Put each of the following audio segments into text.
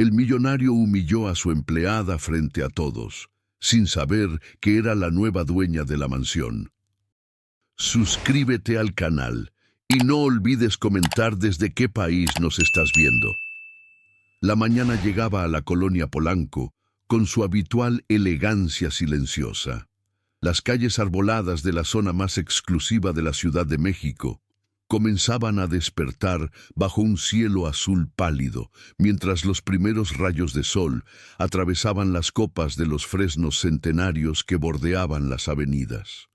El millonario humilló a su empleada frente a todos, sin saber que era la nueva dueña de la mansión. Suscríbete al canal y no olvides comentar desde qué país nos estás viendo. La mañana llegaba a la colonia Polanco con su habitual elegancia silenciosa. Las calles arboladas de la zona más exclusiva de la Ciudad de México comenzaban a despertar bajo un cielo azul pálido, mientras los primeros rayos de sol atravesaban las copas de los fresnos centenarios que bordeaban las avenidas.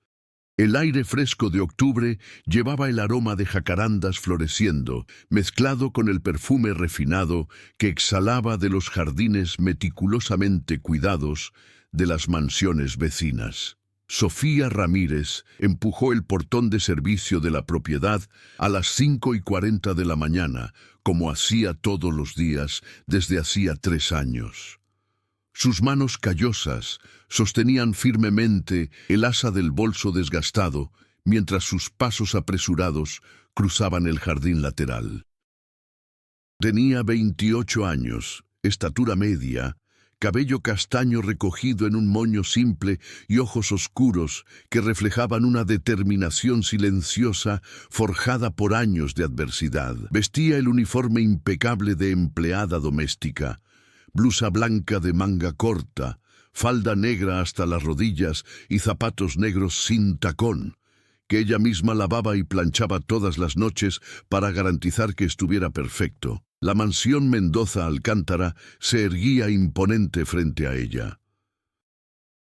El aire fresco de octubre llevaba el aroma de jacarandas floreciendo, mezclado con el perfume refinado que exhalaba de los jardines meticulosamente cuidados de las mansiones vecinas. Sofía Ramírez empujó el portón de servicio de la propiedad a las 5:40 de la mañana, como hacía todos los días desde hacía 3 años. Sus manos callosas sostenían firmemente el asa del bolso desgastado, mientras sus pasos apresurados cruzaban el jardín lateral. Tenía 28 años, estatura media, cabello castaño recogido en un moño simple y ojos oscuros que reflejaban una determinación silenciosa forjada por años de adversidad. Vestía el uniforme impecable de empleada doméstica, blusa blanca de manga corta, falda negra hasta las rodillas y zapatos negros sin tacón, que ella misma lavaba y planchaba todas las noches para garantizar que estuviera perfecto. La mansión Mendoza Alcántara se erguía imponente frente a ella.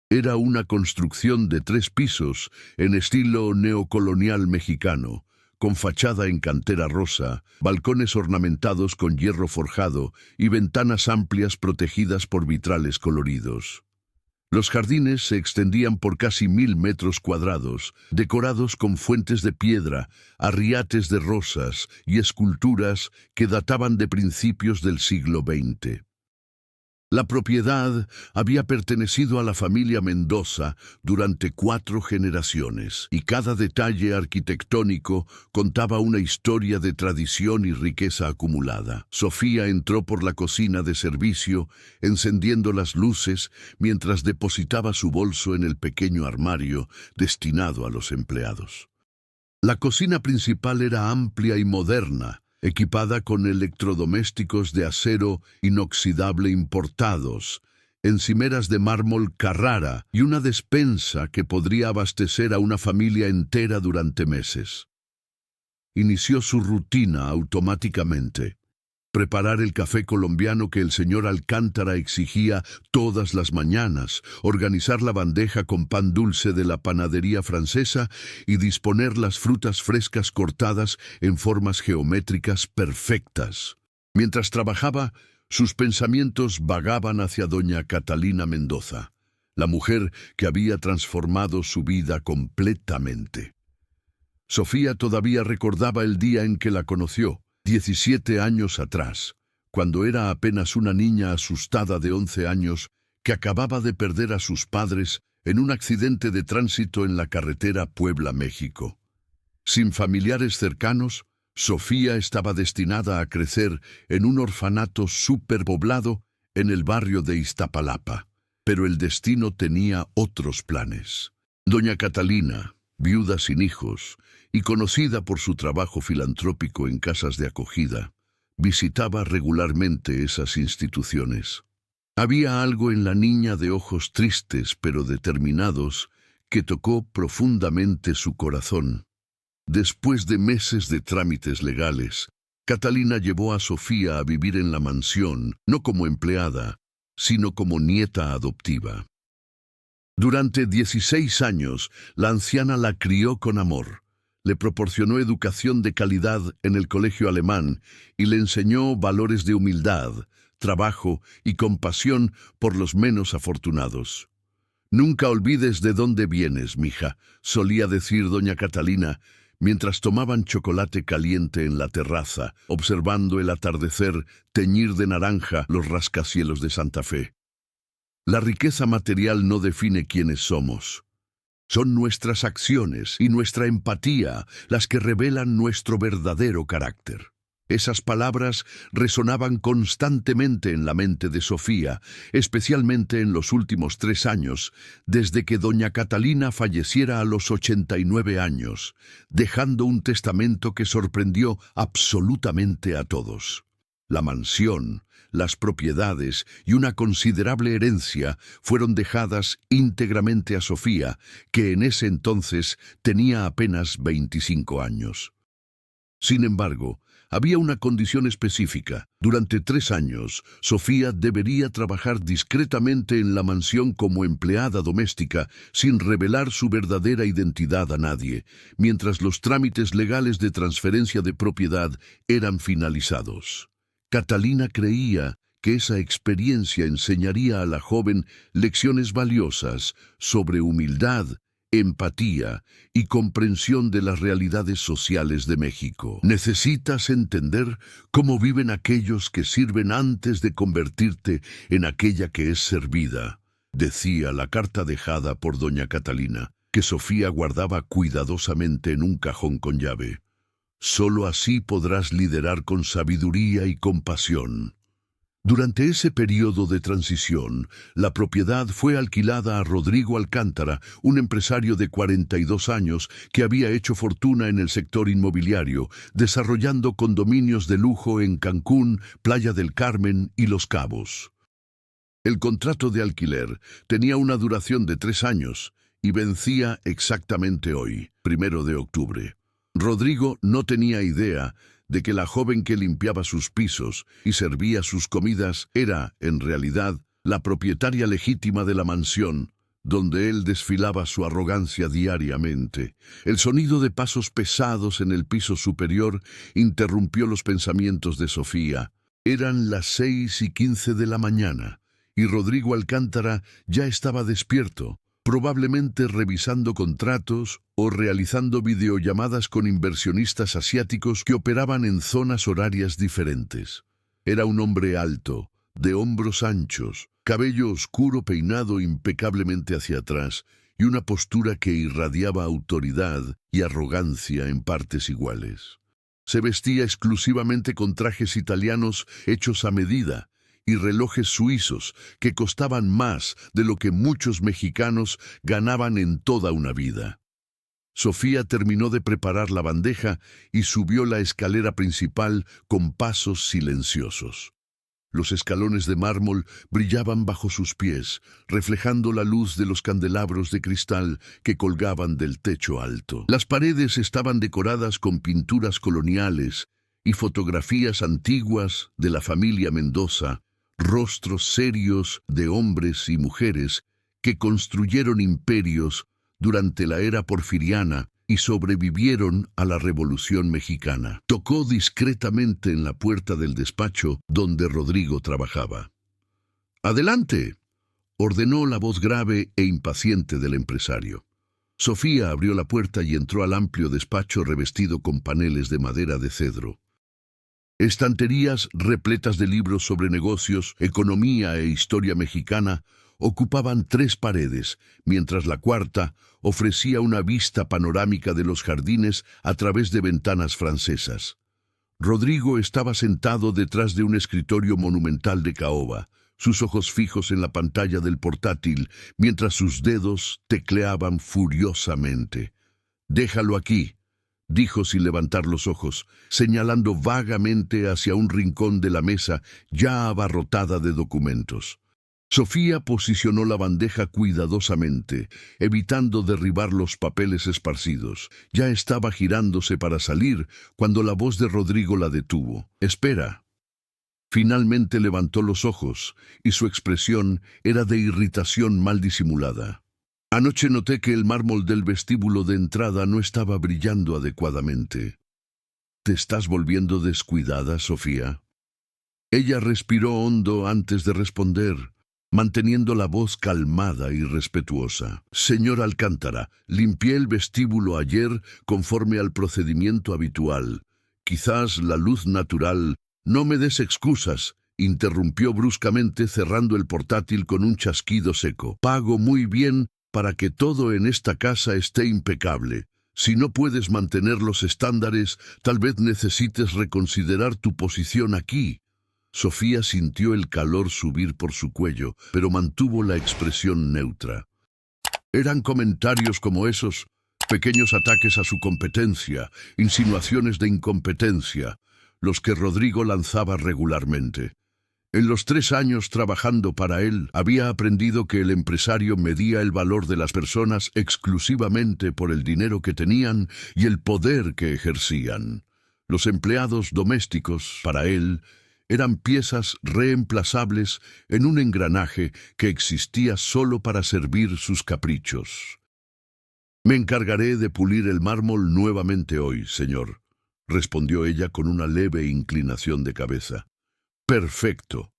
Era una construcción de 3 pisos en estilo neocolonial mexicano, con fachada en cantera rosa, balcones ornamentados con hierro forjado y ventanas amplias protegidas por vitrales coloridos. Los jardines se extendían por casi 1000 metros cuadrados, decorados con fuentes de piedra, arriates de rosas y esculturas que databan de principios del siglo XX. La propiedad había pertenecido a la familia Mendoza durante 4 generaciones, y cada detalle arquitectónico contaba una historia de tradición y riqueza acumulada. Sofía entró por la cocina de servicio, encendiendo las luces mientras depositaba su bolso en el pequeño armario destinado a los empleados. La cocina principal era amplia y moderna, equipada con electrodomésticos de acero inoxidable importados, encimeras de mármol Carrara y una despensa que podría abastecer a una familia entera durante meses. Inició su rutina automáticamente. Preparar el café colombiano que el señor Alcántara exigía todas las mañanas, organizar la bandeja con pan dulce de la panadería francesa y disponer las frutas frescas cortadas en formas geométricas perfectas. Mientras trabajaba, sus pensamientos vagaban hacia doña Catalina Mendoza, la mujer que había transformado su vida completamente. Sofía todavía recordaba el día en que la conoció, 17 años atrás, cuando era apenas una niña asustada de 11 años que acababa de perder a sus padres en un accidente de tránsito en la carretera Puebla-México. Sin familiares cercanos, Sofía estaba destinada a crecer en un orfanato superpoblado en el barrio de Iztapalapa, pero el destino tenía otros planes. Doña Catalina, viuda sin hijos y conocida por su trabajo filantrópico en casas de acogida, visitaba regularmente esas instituciones. Había algo en la niña de ojos tristes pero determinados que tocó profundamente su corazón. Después de meses de trámites legales, Catalina llevó a Sofía a vivir en la mansión, no como empleada, sino como nieta adoptiva. Durante 16 años, la anciana la crió con amor, le proporcionó educación de calidad en el colegio alemán y le enseñó valores de humildad, trabajo y compasión por los menos afortunados. «Nunca olvides de dónde vienes, mija», solía decir doña Catalina, mientras tomaban chocolate caliente en la terraza, observando el atardecer teñir de naranja los rascacielos de Santa Fe. La riqueza material no define quiénes somos. Son nuestras acciones y nuestra empatía las que revelan nuestro verdadero carácter. Esas palabras resonaban constantemente en la mente de Sofía, especialmente en los últimos 3 años, desde que doña Catalina falleciera a los 89 años, dejando un testamento que sorprendió absolutamente a todos. La mansión, las propiedades y una considerable herencia fueron dejadas íntegramente a Sofía, que en ese entonces tenía apenas 25 años. Sin embargo, había una condición específica. Durante 3 años, Sofía debería trabajar discretamente en la mansión como empleada doméstica, sin revelar su verdadera identidad a nadie, mientras los trámites legales de transferencia de propiedad eran finalizados. Catalina creía que esa experiencia enseñaría a la joven lecciones valiosas sobre humildad, empatía y comprensión de las realidades sociales de México. Necesitas entender cómo viven aquellos que sirven antes de convertirte en aquella que es servida, decía la carta dejada por doña Catalina, que Sofía guardaba cuidadosamente en un cajón con llave. Solo así podrás liderar con sabiduría y compasión. Durante ese periodo de transición, la propiedad fue alquilada a Rodrigo Alcántara, un empresario de 42 años que había hecho fortuna en el sector inmobiliario, desarrollando condominios de lujo en Cancún, Playa del Carmen y Los Cabos. El contrato de alquiler tenía una duración de 3 años y vencía exactamente hoy, 1 de octubre. Rodrigo no tenía idea de que la joven que limpiaba sus pisos y servía sus comidas era, en realidad, la propietaria legítima de la mansión, donde él desfilaba su arrogancia diariamente. El sonido de pasos pesados en el piso superior interrumpió los pensamientos de Sofía. Eran las 6:15 de la mañana, y Rodrigo Alcántara ya estaba despierto, probablemente revisando contratos o realizando videollamadas con inversionistas asiáticos que operaban en zonas horarias diferentes. Era un hombre alto, de hombros anchos, cabello oscuro peinado impecablemente hacia atrás y una postura que irradiaba autoridad y arrogancia en partes iguales. Se vestía exclusivamente con trajes italianos hechos a medida y relojes suizos que costaban más de lo que muchos mexicanos ganaban en toda una vida. Sofía terminó de preparar la bandeja y subió la escalera principal con pasos silenciosos. Los escalones de mármol brillaban bajo sus pies, reflejando la luz de los candelabros de cristal que colgaban del techo alto. Las paredes estaban decoradas con pinturas coloniales y fotografías antiguas de la familia Mendoza, rostros serios de hombres y mujeres que construyeron imperios durante la era porfiriana y sobrevivieron a la Revolución Mexicana. Tocó discretamente en la puerta del despacho donde Rodrigo trabajaba. «¡Adelante!», ordenó la voz grave e impaciente del empresario. Sofía abrió la puerta y entró al amplio despacho revestido con paneles de madera de cedro. Estanterías repletas de libros sobre negocios, economía e historia mexicana ocupaban 3 paredes, mientras la cuarta ofrecía una vista panorámica de los jardines a través de ventanas francesas. Rodrigo estaba sentado detrás de un escritorio monumental de caoba, sus ojos fijos en la pantalla del portátil, mientras sus dedos tecleaban furiosamente. «Déjalo aquí», dijo sin levantar los ojos, señalando vagamente hacia un rincón de la mesa ya abarrotada de documentos. Sofía posicionó la bandeja cuidadosamente, evitando derribar los papeles esparcidos. Ya estaba girándose para salir cuando la voz de Rodrigo la detuvo. «Espera». Finalmente levantó los ojos y su expresión era de irritación mal disimulada. «Anoche noté que el mármol del vestíbulo de entrada no estaba brillando adecuadamente. ¿Te estás volviendo descuidada, Sofía?». Ella respiró hondo antes de responder, manteniendo la voz calmada y respetuosa. «Señor Alcántara, limpié el vestíbulo ayer conforme al procedimiento habitual. Quizás la luz natural». «No me des excusas», interrumpió bruscamente cerrando el portátil con un chasquido seco. «Pago muy bien para que todo en esta casa esté impecable. Si no puedes mantener los estándares, tal vez necesites reconsiderar tu posición aquí. Sofía sintió el calor subir por su cuello, pero mantuvo la expresión neutra. Eran comentarios como esos, pequeños ataques a su competencia, insinuaciones de incompetencia, los que Rodrigo lanzaba regularmente. En los 3 años trabajando para él, había aprendido que el empresario medía el valor de las personas exclusivamente por el dinero que tenían y el poder que ejercían. Los empleados domésticos, para él, eran piezas reemplazables en un engranaje que existía solo para servir sus caprichos. «Me encargaré de pulir el mármol nuevamente hoy, señor», respondió ella con una leve inclinación de cabeza. «Perfecto.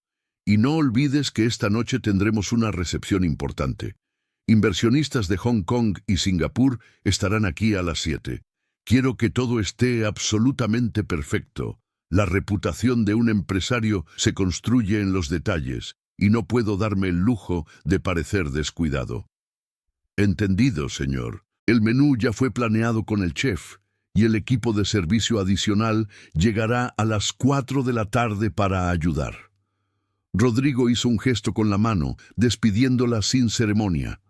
Y no olvides que esta noche tendremos una recepción importante. Inversionistas de Hong Kong y Singapur estarán aquí a las 7. Quiero que todo esté absolutamente perfecto. La reputación de un empresario se construye en los detalles, y no puedo darme el lujo de parecer descuidado». «Entendido, señor. El menú ya fue planeado con el chef, y el equipo de servicio adicional llegará a las 4 de la tarde para ayudar». Rodrigo hizo un gesto con la mano, despidiéndola sin ceremonia.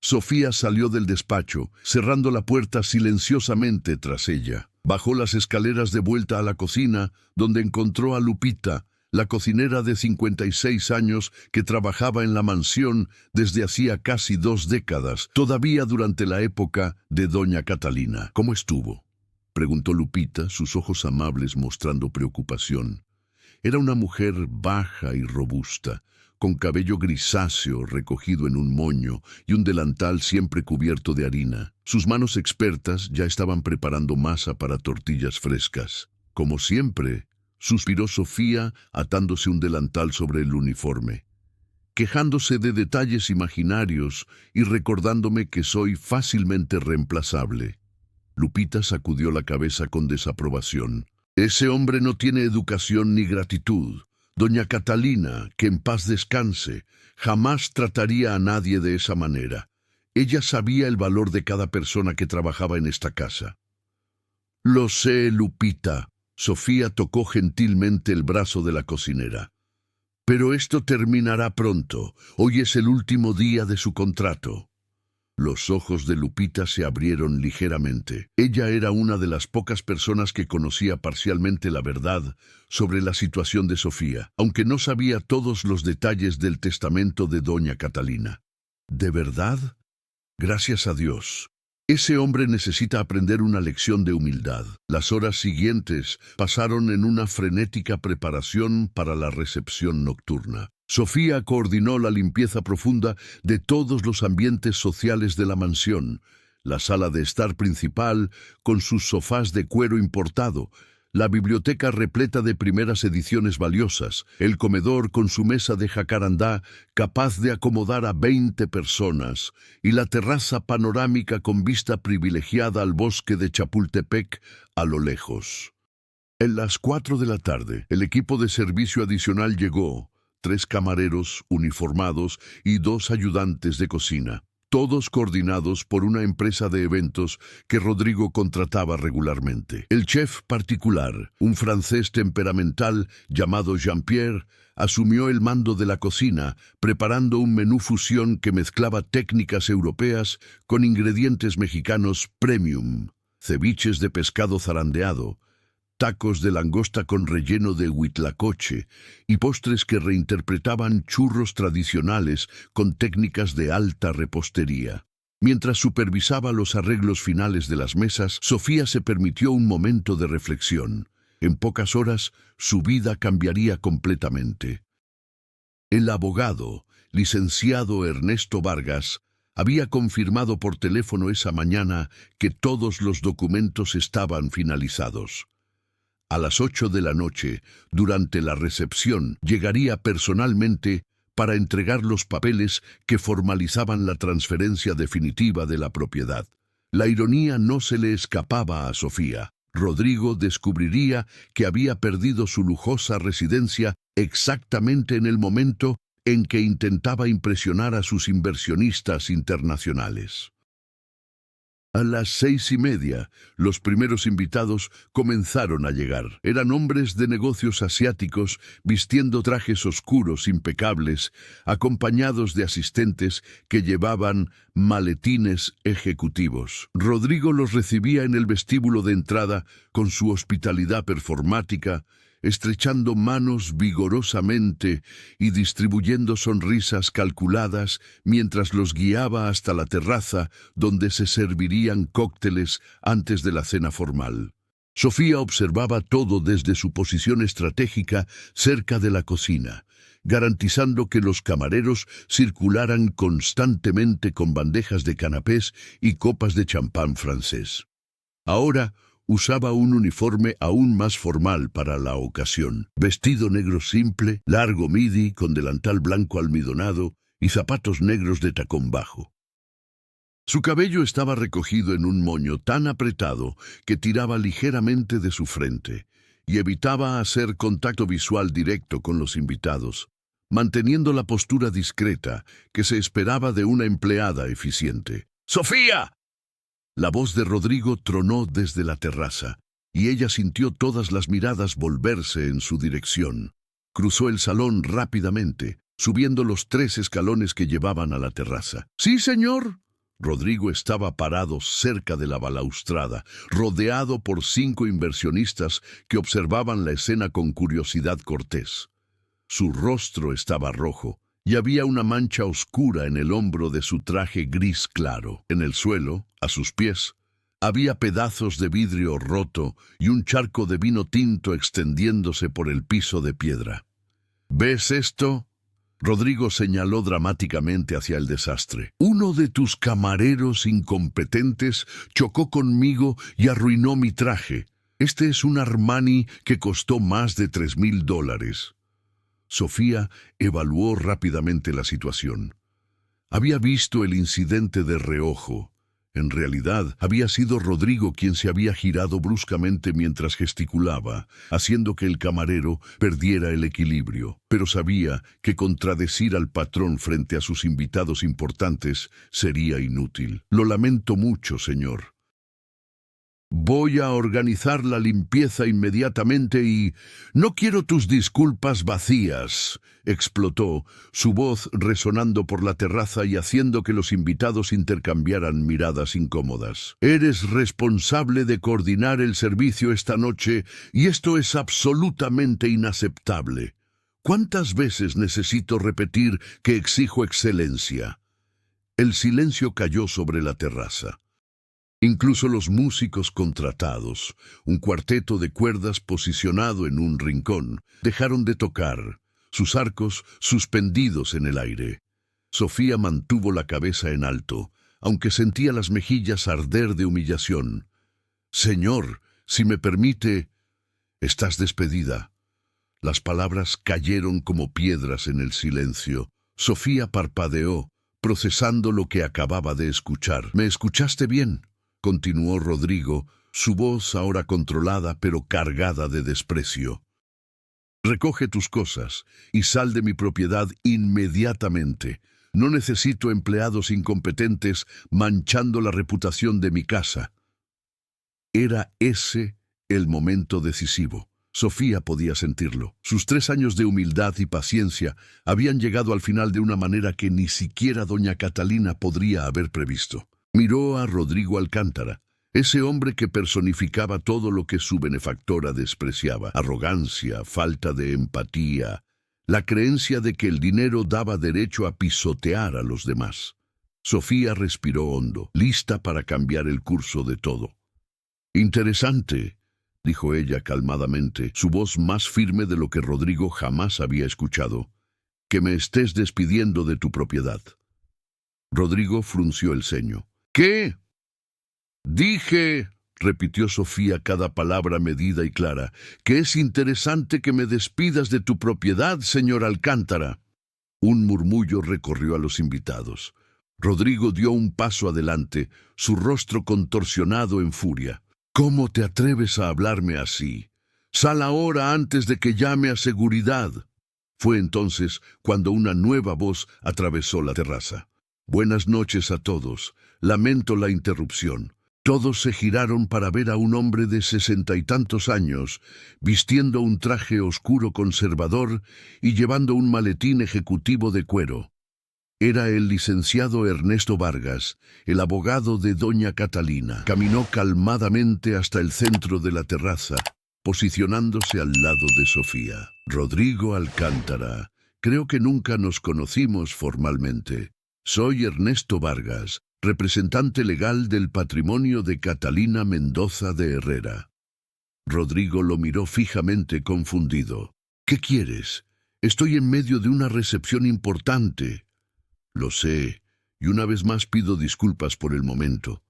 Sofía salió del despacho, cerrando la puerta silenciosamente tras ella. Bajó las escaleras de vuelta a la cocina, donde encontró a Lupita, la cocinera de 56 años que trabajaba en la mansión desde hacía casi 2 décadas, todavía durante la época de doña Catalina. «¿Cómo estuvo?», preguntó Lupita, sus ojos amables mostrando preocupación. Era una mujer baja y robusta, con cabello grisáceo recogido en un moño y un delantal siempre cubierto de harina. Sus manos expertas ya estaban preparando masa para tortillas frescas. «Como siempre», suspiró Sofía, atándose un delantal sobre el uniforme, «quejándose de detalles imaginarios y recordándome que soy fácilmente reemplazable». Lupita sacudió la cabeza con desaprobación. «Ese hombre no tiene educación ni gratitud. Doña Catalina, que en paz descanse, jamás trataría a nadie de esa manera. Ella sabía el valor de cada persona que trabajaba en esta casa». «Lo sé, Lupita». Sofía tocó gentilmente el brazo de la cocinera. «Pero esto terminará pronto. Hoy es el último día de su contrato». Los ojos de Lupita se abrieron ligeramente. Ella era una de las pocas personas que conocía parcialmente la verdad sobre la situación de Sofía, aunque no sabía todos los detalles del testamento de doña Catalina. «¿De verdad? Gracias a Dios. Ese hombre necesita aprender una lección de humildad». Las horas siguientes pasaron en una frenética preparación para la recepción nocturna. Sofía coordinó la limpieza profunda de todos los ambientes sociales de la mansión: la sala de estar principal, con sus sofás de cuero importado, la biblioteca repleta de primeras ediciones valiosas, el comedor con su mesa de jacarandá capaz de acomodar a 20 personas, y la terraza panorámica con vista privilegiada al bosque de Chapultepec a lo lejos. En las 4 de la tarde, el equipo de servicio adicional llegó: 3 camareros uniformados y 2 ayudantes de cocina, todos coordinados por una empresa de eventos que Rodrigo contrataba regularmente. El chef particular, un francés temperamental llamado Jean-Pierre, asumió el mando de la cocina, preparando un menú fusión que mezclaba técnicas europeas con ingredientes mexicanos premium: ceviches de pescado zarandeado, tacos de langosta con relleno de huitlacoche y postres que reinterpretaban churros tradicionales con técnicas de alta repostería. Mientras supervisaba los arreglos finales de las mesas, Sofía se permitió un momento de reflexión. En pocas horas, su vida cambiaría completamente. El abogado, licenciado Ernesto Vargas, había confirmado por teléfono esa mañana que todos los documentos estaban finalizados. A las 8 de la noche, durante la recepción, llegaría personalmente para entregar los papeles que formalizaban la transferencia definitiva de la propiedad. La ironía no se le escapaba a Sofía. Rodrigo descubriría que había perdido su lujosa residencia exactamente en el momento en que intentaba impresionar a sus inversionistas internacionales. A las 6:30, los primeros invitados comenzaron a llegar. Eran hombres de negocios asiáticos, vistiendo trajes oscuros impecables, acompañados de asistentes que llevaban maletines ejecutivos. Rodrigo los recibía en el vestíbulo de entrada con su hospitalidad performática, estrechando manos vigorosamente y distribuyendo sonrisas calculadas mientras los guiaba hasta la terraza donde se servirían cócteles antes de la cena formal. Sofía observaba todo desde su posición estratégica cerca de la cocina, garantizando que los camareros circularan constantemente con bandejas de canapés y copas de champán francés. Ahora, usaba un uniforme aún más formal para la ocasión. Vestido negro simple, largo midi, con delantal blanco almidonado y zapatos negros de tacón bajo. Su cabello estaba recogido en un moño tan apretado que tiraba ligeramente de su frente y evitaba hacer contacto visual directo con los invitados, manteniendo la postura discreta que se esperaba de una empleada eficiente. ¡Sofía! La voz de Rodrigo tronó desde la terraza, y ella sintió todas las miradas volverse en su dirección. Cruzó el salón rápidamente, subiendo los 3 escalones que llevaban a la terraza. «Sí, señor». Rodrigo estaba parado cerca de la balaustrada, rodeado por 5 inversionistas que observaban la escena con curiosidad cortés. Su rostro estaba rojo, y había una mancha oscura en el hombro de su traje gris claro. En el suelo, a sus pies, había pedazos de vidrio roto y un charco de vino tinto extendiéndose por el piso de piedra. «¿Ves esto?». Rodrigo señaló dramáticamente hacia el desastre. «Uno de tus camareros incompetentes chocó conmigo y arruinó mi traje. Este es un Armani que costó más de $3,000. Sofía evaluó rápidamente la situación. Había visto el incidente de reojo. En realidad, había sido Rodrigo quien se había girado bruscamente mientras gesticulaba, haciendo que el camarero perdiera el equilibrio. Pero sabía que contradecir al patrón frente a sus invitados importantes sería inútil. «Lo lamento mucho, señor. Voy a organizar la limpieza inmediatamente y... no quiero tus disculpas vacías», explotó, su voz resonando por la terraza y haciendo que los invitados intercambiaran miradas incómodas. «Eres responsable de coordinar el servicio esta noche y esto es absolutamente inaceptable. ¿Cuántas veces necesito repetir que exijo excelencia?». El silencio cayó sobre la terraza. Incluso los músicos contratados, un cuarteto de cuerdas posicionado en un rincón, dejaron de tocar, sus arcos suspendidos en el aire. Sofía mantuvo la cabeza en alto, aunque sentía las mejillas arder de humillación. «Señor, si me permite, estás despedida». Las palabras cayeron como piedras en el silencio. Sofía parpadeó, procesando lo que acababa de escuchar. «¿Me escuchaste bien?», continuó Rodrigo, su voz ahora controlada pero cargada de desprecio. «Recoge tus cosas y sal de mi propiedad inmediatamente. No necesito empleados incompetentes manchando la reputación de mi casa». Era ese el momento decisivo. Sofía podía sentirlo. Sus 3 años de humildad y paciencia habían llegado al final de una manera que ni siquiera doña Catalina podría haber previsto. Miró a Rodrigo Alcántara, ese hombre que personificaba todo lo que su benefactora despreciaba: arrogancia, falta de empatía, la creencia de que el dinero daba derecho a pisotear a los demás. Sofía respiró hondo, lista para cambiar el curso de todo. «Interesante», dijo ella calmadamente, su voz más firme de lo que Rodrigo jamás había escuchado, «que me estés despidiendo de tu propiedad». Rodrigo frunció el ceño. «¿Qué?». «Dije», repitió Sofía cada palabra medida y clara, «que es interesante que me despidas de tu propiedad, señor Alcántara». Un murmullo recorrió a los invitados. Rodrigo dio un paso adelante, su rostro contorsionado en furia. «¿Cómo te atreves a hablarme así? Sal ahora antes de que llame a seguridad». Fue entonces cuando una nueva voz atravesó la terraza. «Buenas noches a todos. Lamento la interrupción. Todos se giraron para ver a un hombre de 60 y tantos años, vistiendo un traje oscuro conservador y llevando un maletín ejecutivo de cuero. Era el licenciado Ernesto Vargas, el abogado de doña Catalina. Caminó calmadamente hasta el centro de la terraza, posicionándose al lado de Sofía. Rodrigo Alcántara, creo que nunca nos conocimos formalmente. Soy Ernesto Vargas, representante legal del patrimonio de Catalina Mendoza de Herrera. Rodrigo lo miró fijamente, confundido. ¿Qué quieres? Estoy en medio de una recepción importante. Lo sé, y una vez más pido disculpas por el momento.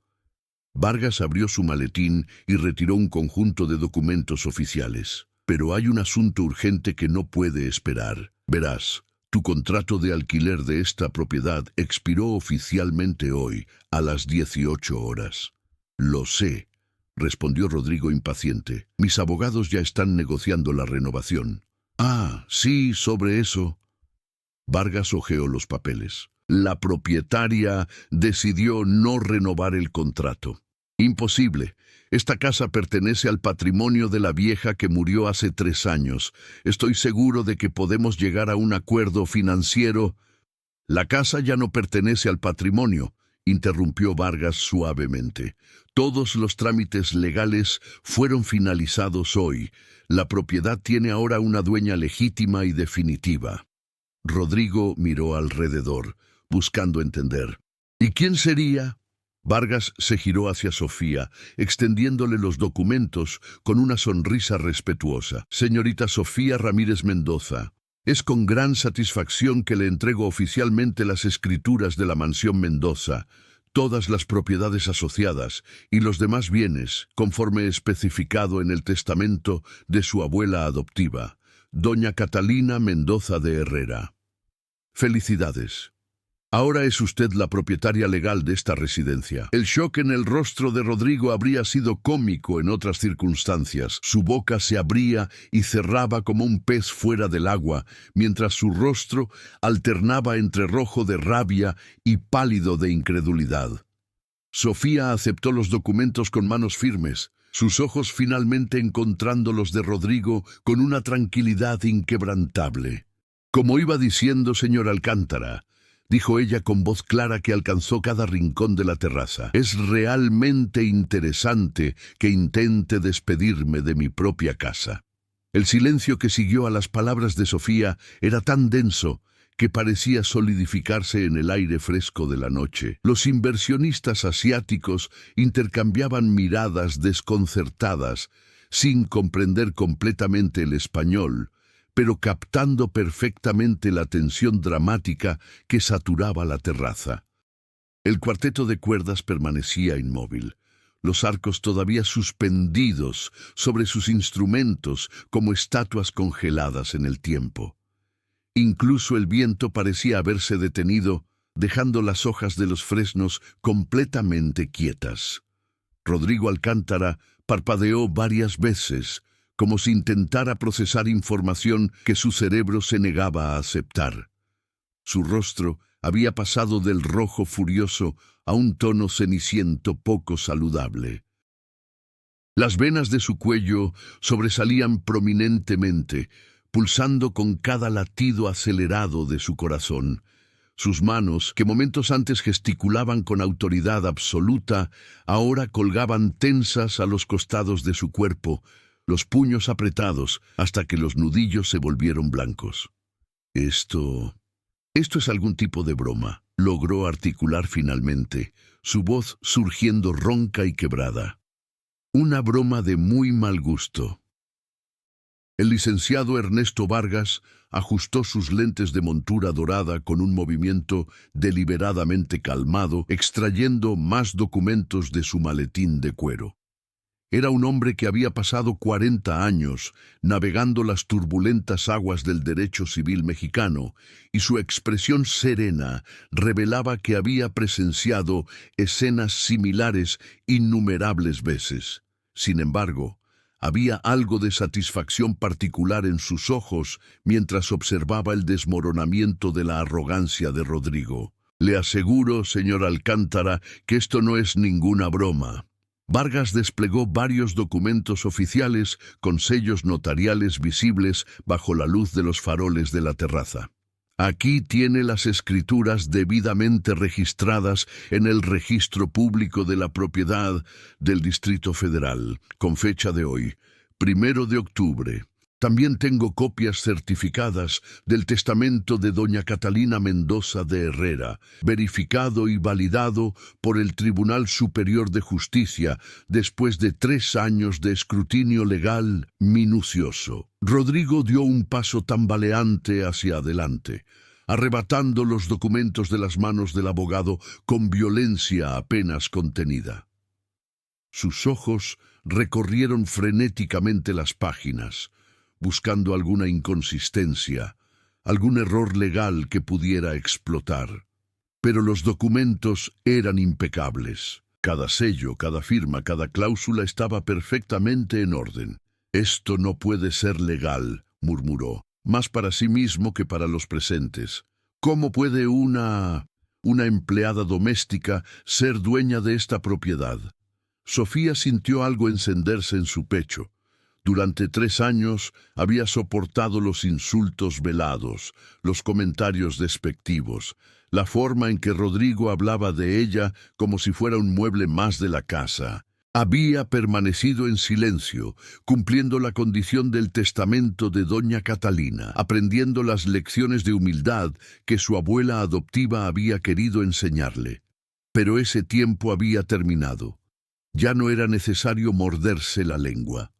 Vargas abrió su maletín y retiró un conjunto de documentos oficiales. Pero hay un asunto urgente que no puede esperar. Verás, tu contrato de alquiler de esta propiedad expiró oficialmente hoy, a las 18 horas. Lo sé, respondió Rodrigo impaciente. Mis abogados ya están negociando la renovación. Ah, sí, sobre eso. Vargas hojeó los papeles. La propietaria decidió no renovar el contrato. Imposible. Esta casa pertenece al patrimonio de la vieja que murió hace 3 años. Estoy seguro de que podemos llegar a un acuerdo financiero. La casa ya no pertenece al patrimonio, interrumpió Vargas suavemente. Todos los trámites legales fueron finalizados hoy. La propiedad tiene ahora una dueña legítima y definitiva. Rodrigo miró alrededor, buscando entender. ¿Y quién sería? Vargas se giró hacia Sofía, extendiéndole los documentos con una sonrisa respetuosa. Señorita Sofía Ramírez Mendoza, es con gran satisfacción que le entrego oficialmente las escrituras de la mansión Mendoza, todas las propiedades asociadas y los demás bienes, conforme especificado en el testamento de su abuela adoptiva, doña Catalina Mendoza de Herrera. Felicidades. Ahora es usted la propietaria legal de esta residencia. El shock en el rostro de Rodrigo habría sido cómico en otras circunstancias. Su boca se abría y cerraba como un pez fuera del agua, mientras su rostro alternaba entre rojo de rabia y pálido de incredulidad. Sofía aceptó los documentos con manos firmes, sus ojos finalmente encontrando los de Rodrigo con una tranquilidad inquebrantable. Como iba diciendo, señor Alcántara, dijo ella con voz clara que alcanzó cada rincón de la terraza. Es realmente interesante que intente despedirme de mi propia casa. El silencio que siguió a las palabras de Sofía era tan denso que parecía solidificarse en el aire fresco de la noche. Los inversionistas asiáticos intercambiaban miradas desconcertadas, sin comprender completamente el español, pero captando perfectamente la tensión dramática que saturaba la terraza. El cuarteto de cuerdas permanecía inmóvil, los arcos todavía suspendidos sobre sus instrumentos como estatuas congeladas en el tiempo. Incluso el viento parecía haberse detenido, dejando las hojas de los fresnos completamente quietas. Rodrigo Alcántara parpadeó varias veces, como si intentara procesar información que su cerebro se negaba a aceptar. Su rostro había pasado del rojo furioso a un tono ceniciento poco saludable. Las venas de su cuello sobresalían prominentemente, pulsando con cada latido acelerado de su corazón. Sus manos, que momentos antes gesticulaban con autoridad absoluta, ahora colgaban tensas a los costados de su cuerpo, los puños apretados hasta que los nudillos se volvieron blancos. Esto es algún tipo de broma, logró articular finalmente, su voz surgiendo ronca y quebrada. Una broma de muy mal gusto. El licenciado Ernesto Vargas ajustó sus lentes de montura dorada con un movimiento deliberadamente calmado, extrayendo más documentos de su maletín de cuero. Era un hombre que había pasado 40 años navegando las turbulentas aguas del derecho civil mexicano, y su expresión serena revelaba que había presenciado escenas similares innumerables veces. Sin embargo, había algo de satisfacción particular en sus ojos mientras observaba el desmoronamiento de la arrogancia de Rodrigo. Le aseguro, señor Alcántara, que esto no es ninguna broma. Vargas desplegó varios documentos oficiales con sellos notariales visibles bajo la luz de los faroles de la terraza. Aquí tiene las escrituras debidamente registradas en el Registro Público de la Propiedad del Distrito Federal, con fecha de hoy, 1 de octubre. También tengo copias certificadas del testamento de doña Catalina Mendoza de Herrera, verificado y validado por el Tribunal Superior de Justicia después de 3 años de escrutinio legal minucioso. Rodrigo dio un paso tambaleante hacia adelante, arrebatando los documentos de las manos del abogado con violencia apenas contenida. Sus ojos recorrieron frenéticamente las páginas, buscando alguna inconsistencia, algún error legal que pudiera explotar. Pero los documentos eran impecables. Cada sello, cada firma, cada cláusula estaba perfectamente en orden. «Esto no puede ser legal», murmuró, más para sí mismo que para los presentes. «¿Cómo puede una empleada doméstica ser dueña de esta propiedad?» Sofía sintió algo encenderse en su pecho. Durante 3 años había soportado los insultos velados, los comentarios despectivos, la forma en que Rodrigo hablaba de ella como si fuera un mueble más de la casa. Había permanecido en silencio, cumpliendo la condición del testamento de doña Catalina, aprendiendo las lecciones de humildad que su abuela adoptiva había querido enseñarle. Pero ese tiempo había terminado. Ya no era necesario morderse la lengua.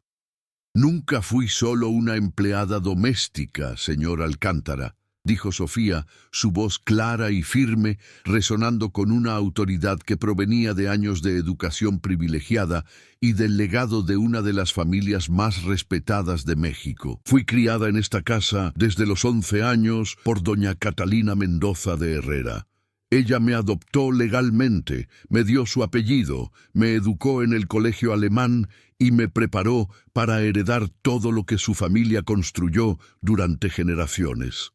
«Nunca fui solo una empleada doméstica, señor Alcántara», dijo Sofía, su voz clara y firme, resonando con una autoridad que provenía de años de educación privilegiada y del legado de una de las familias más respetadas de México. «Fui criada en esta casa desde los 11 años por doña Catalina Mendoza de Herrera. Ella me adoptó legalmente, me dio su apellido, me educó en el colegio alemán y me preparó para heredar todo lo que su familia construyó durante generaciones».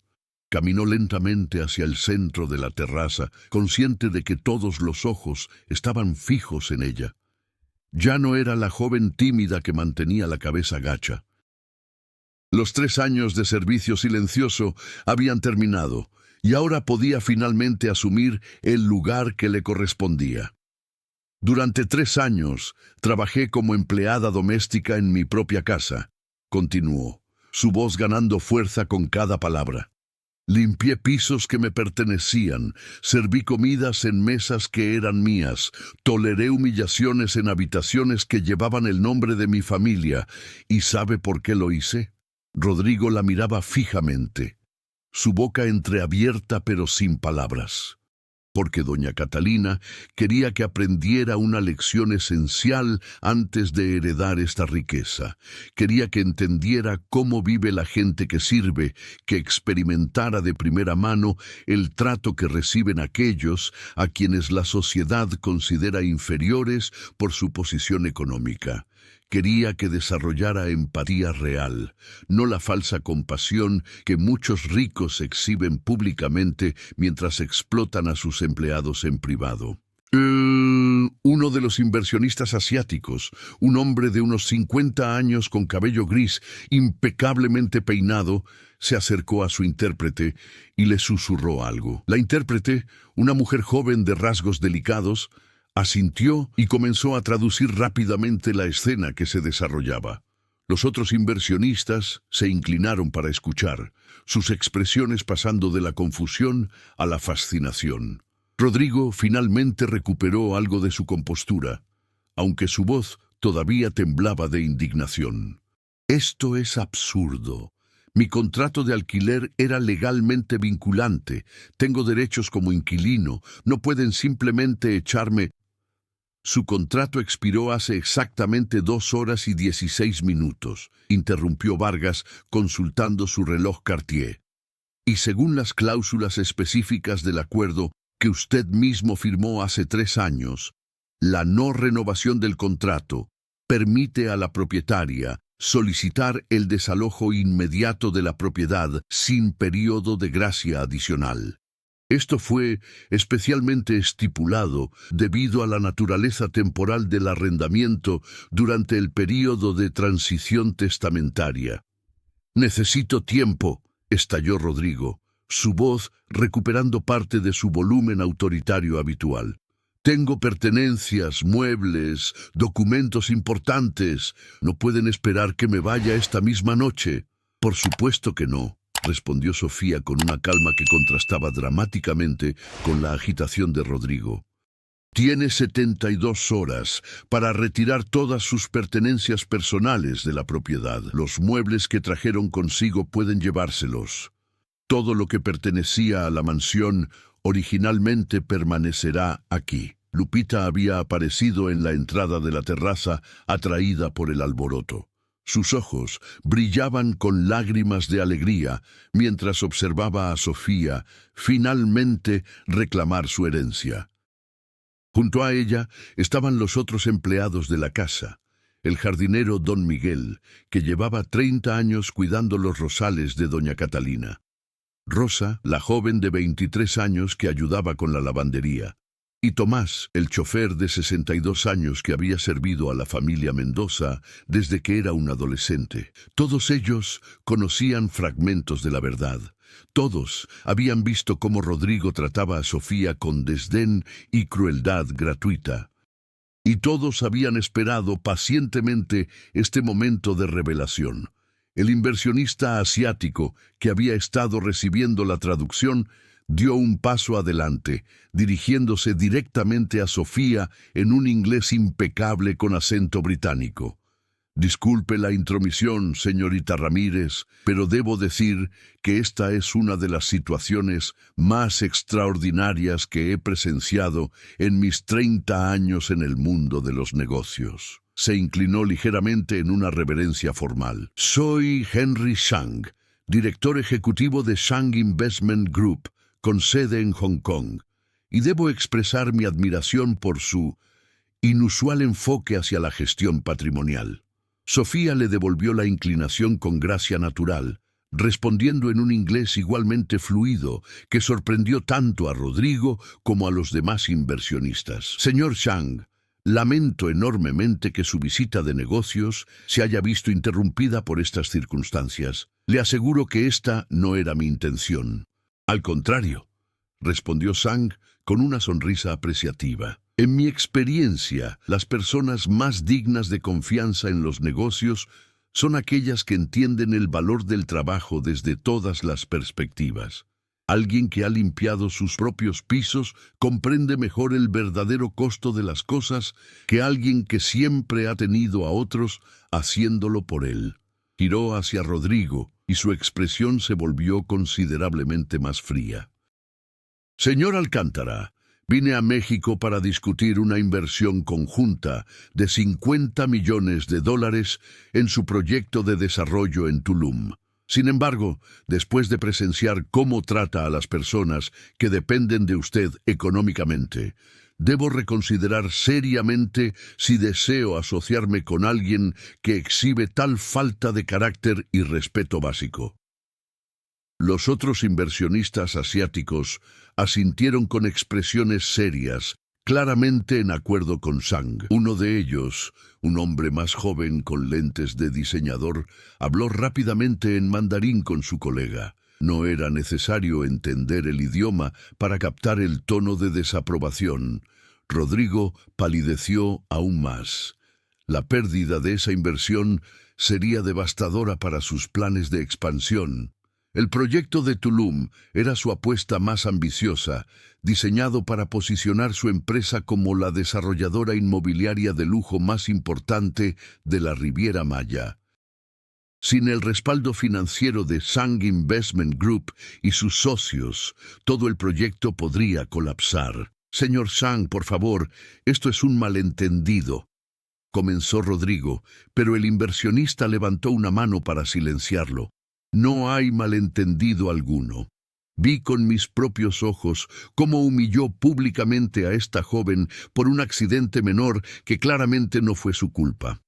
Caminó lentamente hacia el centro de la terraza, consciente de que todos los ojos estaban fijos en ella. Ya no era la joven tímida que mantenía la cabeza gacha. Los 3 años de servicio silencioso habían terminado, y ahora podía finalmente asumir el lugar que le correspondía. «Durante 3 años trabajé como empleada doméstica en mi propia casa», continuó, su voz ganando fuerza con cada palabra. «Limpié pisos que me pertenecían, serví comidas en mesas que eran mías, toleré humillaciones en habitaciones que llevaban el nombre de mi familia. ¿Y sabe por qué lo hice?» Rodrigo la miraba fijamente, su boca entreabierta pero sin palabras. «Porque doña Catalina quería que aprendiera una lección esencial antes de heredar esta riqueza. Quería que entendiera cómo vive la gente que sirve, que experimentara de primera mano el trato que reciben aquellos a quienes la sociedad considera inferiores por su posición económica. Quería que desarrollara empatía real, no la falsa compasión que muchos ricos exhiben públicamente mientras explotan a sus empleados en privado». Uno de los inversionistas asiáticos, un hombre de unos 50 años con cabello gris, impecablemente peinado, se acercó a su intérprete y le susurró algo. La intérprete, una mujer joven de rasgos delicados, asintió y comenzó a traducir rápidamente la escena que se desarrollaba. Los otros inversionistas se inclinaron para escuchar, sus expresiones pasando de la confusión a la fascinación. Rodrigo finalmente recuperó algo de su compostura, aunque su voz todavía temblaba de indignación. «Esto es absurdo. Mi contrato de alquiler era legalmente vinculante. Tengo derechos como inquilino. No pueden simplemente echarme». «Su contrato expiró hace exactamente 2 horas y 16 minutos», interrumpió Vargas consultando su reloj Cartier. «Y según las cláusulas específicas del acuerdo que usted mismo firmó hace 3 años, la no renovación del contrato permite a la propietaria solicitar el desalojo inmediato de la propiedad sin periodo de gracia adicional». Esto fue especialmente estipulado debido a la naturaleza temporal del arrendamiento durante el período de transición testamentaria. «Necesito tiempo», estalló Rodrigo, su voz recuperando parte de su volumen autoritario habitual. «Tengo pertenencias, muebles, documentos importantes. ¿No pueden esperar que me vaya esta misma noche?» «Por supuesto que no», respondió Sofía con una calma que contrastaba dramáticamente con la agitación de Rodrigo. «Tiene 72 horas para retirar todas sus pertenencias personales de la propiedad. Los muebles que trajeron consigo pueden llevárselos. Todo lo que pertenecía a la mansión originalmente permanecerá aquí». Lupita había aparecido en la entrada de la terraza, atraída por el alboroto. Sus ojos brillaban con lágrimas de alegría mientras observaba a Sofía finalmente reclamar su herencia. Junto a ella estaban los otros empleados de la casa. El jardinero don Miguel, que llevaba 30 años cuidando los rosales de doña Catalina. Rosa, la joven de 23 años que ayudaba con la lavandería. Y Tomás, el chofer de 62 años que había servido a la familia Mendoza desde que era un adolescente. Todos ellos conocían fragmentos de la verdad. Todos habían visto cómo Rodrigo trataba a Sofía con desdén y crueldad gratuita. Y todos habían esperado pacientemente este momento de revelación. El inversionista asiático, que había estado recibiendo la traducción, dio un paso adelante, dirigiéndose directamente a Sofía en un inglés impecable con acento británico. «Disculpe la intromisión, señorita Ramírez, pero debo decir que esta es una de las situaciones más extraordinarias que he presenciado en mis 30 años en el mundo de los negocios». Se inclinó ligeramente en una reverencia formal. «Soy Henry Shang, director ejecutivo de Shang Investment Group, con sede en Hong Kong, y debo expresar mi admiración por su inusual enfoque hacia la gestión patrimonial». Sofía le devolvió la inclinación con gracia natural, respondiendo en un inglés igualmente fluido que sorprendió tanto a Rodrigo como a los demás inversionistas. «Señor Shang, lamento enormemente que su visita de negocios se haya visto interrumpida por estas circunstancias. Le aseguro que esta no era mi intención». «Al contrario», respondió Shang con una sonrisa apreciativa. «En mi experiencia, las personas más dignas de confianza en los negocios son aquellas que entienden el valor del trabajo desde todas las perspectivas. Alguien que ha limpiado sus propios pisos comprende mejor el verdadero costo de las cosas que alguien que siempre ha tenido a otros haciéndolo por él». Giró hacia Rodrigo y su expresión se volvió considerablemente más fría. «Señor Alcántara, vine a México para discutir una inversión conjunta de $50 millones en su proyecto de desarrollo en Tulum. Sin embargo, después de presenciar cómo trata a las personas que dependen de usted económicamente, debo reconsiderar seriamente si deseo asociarme con alguien que exhibe tal falta de carácter y respeto básico». Los otros inversionistas asiáticos asintieron con expresiones serias, claramente en acuerdo con Shang. Uno de ellos, un hombre más joven con lentes de diseñador, habló rápidamente en mandarín con su colega. No era necesario entender el idioma para captar el tono de desaprobación. Rodrigo palideció aún más. La pérdida de esa inversión sería devastadora para sus planes de expansión. El proyecto de Tulum era su apuesta más ambiciosa, diseñado para posicionar su empresa como la desarrolladora inmobiliaria de lujo más importante de la Riviera Maya. Sin el respaldo financiero de Shang Investment Group y sus socios, todo el proyecto podría colapsar. «Señor Shang, por favor, esto es un malentendido», comenzó Rodrigo, pero el inversionista levantó una mano para silenciarlo. «No hay malentendido alguno. Vi con mis propios ojos cómo humilló públicamente a esta joven por un accidente menor que claramente no fue su culpa.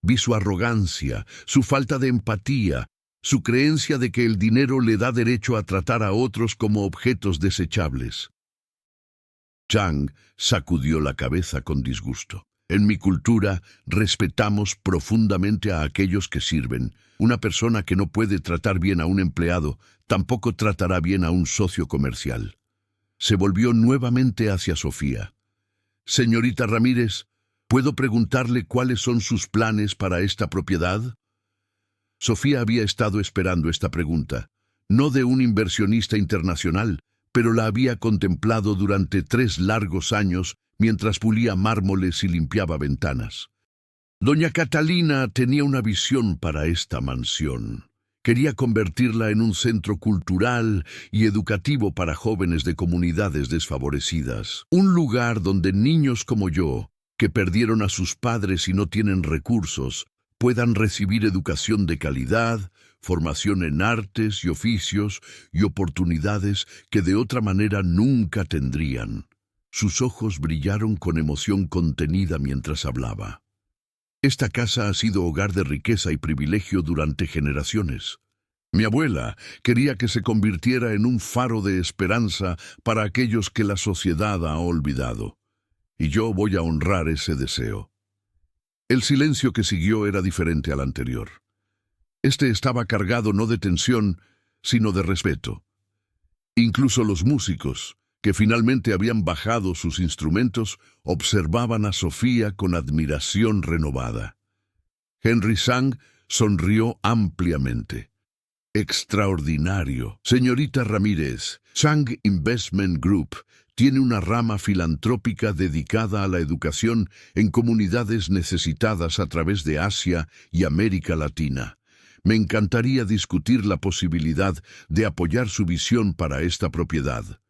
Vi su arrogancia, su falta de empatía su creencia de que el dinero le da derecho a tratar a otros como objetos desechables. Chang sacudió la cabeza con disgusto. En mi cultura, respetamos profundamente a aquellos que sirven. Una persona que no puede tratar bien a un empleado, tampoco tratará bien a un socio comercial. Se volvió nuevamente hacia Sofía. Señorita Ramírez, ¿puedo preguntarle cuáles son sus planes para esta propiedad? Sofía había estado esperando esta pregunta, no de un inversionista internacional, pero la había contemplado durante 3 largos años mientras pulía mármoles y limpiaba ventanas. Doña Catalina tenía una visión para esta mansión. Quería convertirla en un centro cultural y educativo para jóvenes de comunidades desfavorecidas. Un lugar donde niños como yo, que perdieron a sus padres y no tienen recursos, puedan recibir educación de calidad, formación en artes y oficios y oportunidades que de otra manera nunca tendrían. Sus ojos brillaron con emoción contenida mientras hablaba. Esta casa ha sido hogar de riqueza y privilegio durante generaciones. Mi abuela quería que se convirtiera en un faro de esperanza para aquellos que la sociedad ha olvidado. Y yo voy a honrar ese deseo. El silencio que siguió era diferente al anterior. Este estaba cargado no de tensión, sino de respeto. Incluso los músicos, que finalmente habían bajado sus instrumentos, observaban a Sofía con admiración renovada. Henry Sang sonrió ampliamente. Extraordinario. Señorita Ramírez, Sang Investment Group tiene una rama filantrópica dedicada a la educación en comunidades necesitadas a través de Asia y América Latina. Me encantaría discutir la posibilidad de apoyar su visión para esta propiedad.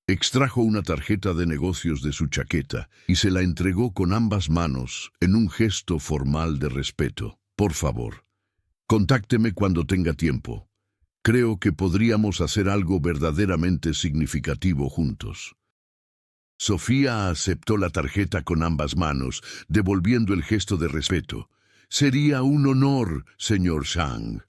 Extrajo una tarjeta de negocios de su chaqueta y se la entregó con ambas manos en un gesto formal de respeto. Por favor, contácteme cuando tenga tiempo. Creo que podríamos hacer algo verdaderamente significativo juntos. Sofía aceptó la tarjeta con ambas manos, devolviendo el gesto de respeto. Sería un honor, señor Sang.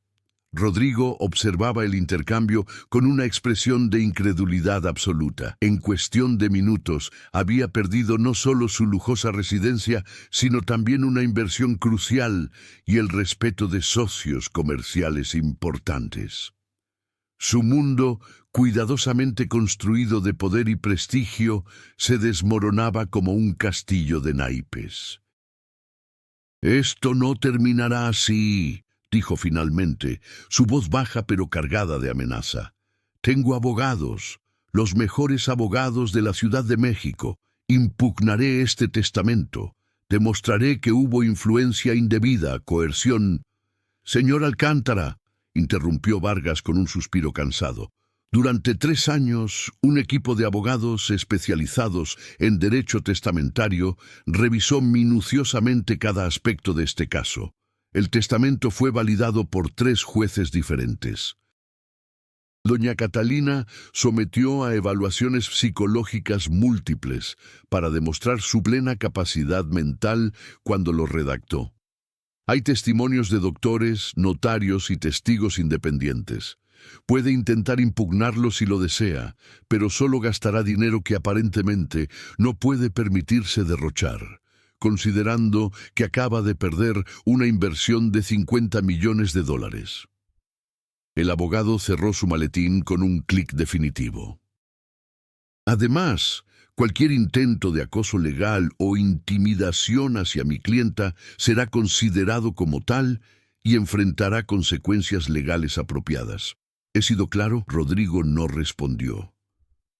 Rodrigo observaba el intercambio con una expresión de incredulidad absoluta. En cuestión de minutos, había perdido no solo su lujosa residencia, sino también una inversión crucial y el respeto de socios comerciales importantes. Su mundo, cuidadosamente construido de poder y prestigio, se desmoronaba como un castillo de naipes. «Esto no terminará así», dijo finalmente, su voz baja pero cargada de amenaza. «Tengo abogados, los mejores abogados de la Ciudad de México. Impugnaré este testamento. Demostraré que hubo influencia indebida, coerción». «Señor Alcántara», interrumpió Vargas con un suspiro cansado. Durante 3 años, un equipo de abogados especializados en derecho testamentario revisó minuciosamente cada aspecto de este caso. El testamento fue validado por 3 jueces diferentes. Doña Catalina sometió a evaluaciones psicológicas múltiples para demostrar su plena capacidad mental cuando lo redactó. Hay testimonios de doctores, notarios y testigos independientes. Puede intentar impugnarlo si lo desea, pero solo gastará dinero que aparentemente no puede permitirse derrochar, considerando que acaba de perder una inversión de $50 millones. El abogado cerró su maletín con un clic definitivo. Además, cualquier intento de acoso legal o intimidación hacia mi clienta será considerado como tal y enfrentará consecuencias legales apropiadas. ¿He sido claro? Rodrigo no respondió.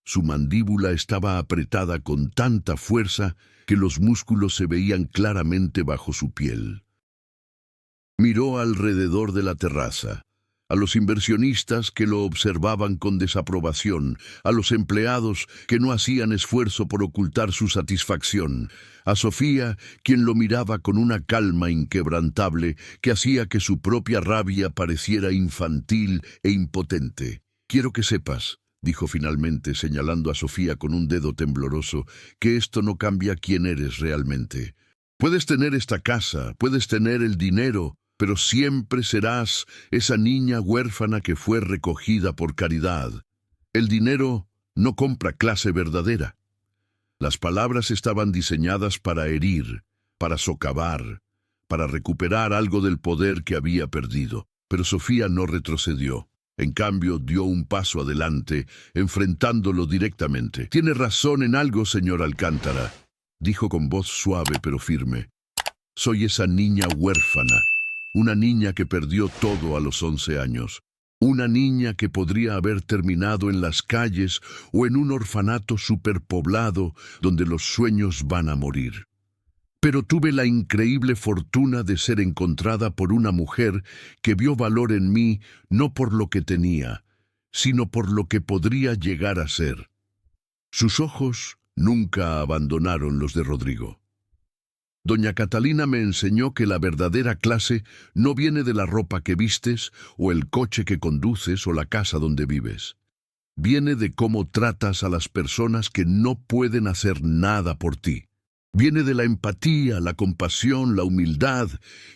Su mandíbula estaba apretada con tanta fuerza que los músculos se veían claramente bajo su piel. Miró alrededor de la terraza, a los inversionistas que lo observaban con desaprobación, a los empleados que no hacían esfuerzo por ocultar su satisfacción, a Sofía, quien lo miraba con una calma inquebrantable que hacía que su propia rabia pareciera infantil e impotente. «Quiero que sepas», dijo finalmente, señalando a Sofía con un dedo tembloroso, «que esto no cambia quién eres realmente. Puedes tener esta casa, puedes tener el dinero, pero siempre serás esa niña huérfana que fue recogida por caridad. El dinero no compra clase verdadera. Las palabras estaban diseñadas para herir, para socavar, para recuperar algo del poder que había perdido. Pero Sofía no retrocedió. En cambio, dio un paso adelante, enfrentándolo directamente. «Tiene razón en algo, señor Alcántara», dijo con voz suave pero firme. «Soy esa niña huérfana, una niña que perdió todo a los 11 años. Una niña que podría haber terminado en las calles o en un orfanato superpoblado donde los sueños van a morir. Pero tuve la increíble fortuna de ser encontrada por una mujer que vio valor en mí no por lo que tenía, sino por lo que podría llegar a ser». Sus ojos nunca abandonaron los de Rodrigo. «Doña Catalina me enseñó que la verdadera clase no viene de la ropa que vistes, o el coche que conduces, o la casa donde vives. Viene de cómo tratas a las personas que no pueden hacer nada por ti. Viene de la empatía, la compasión, la humildad,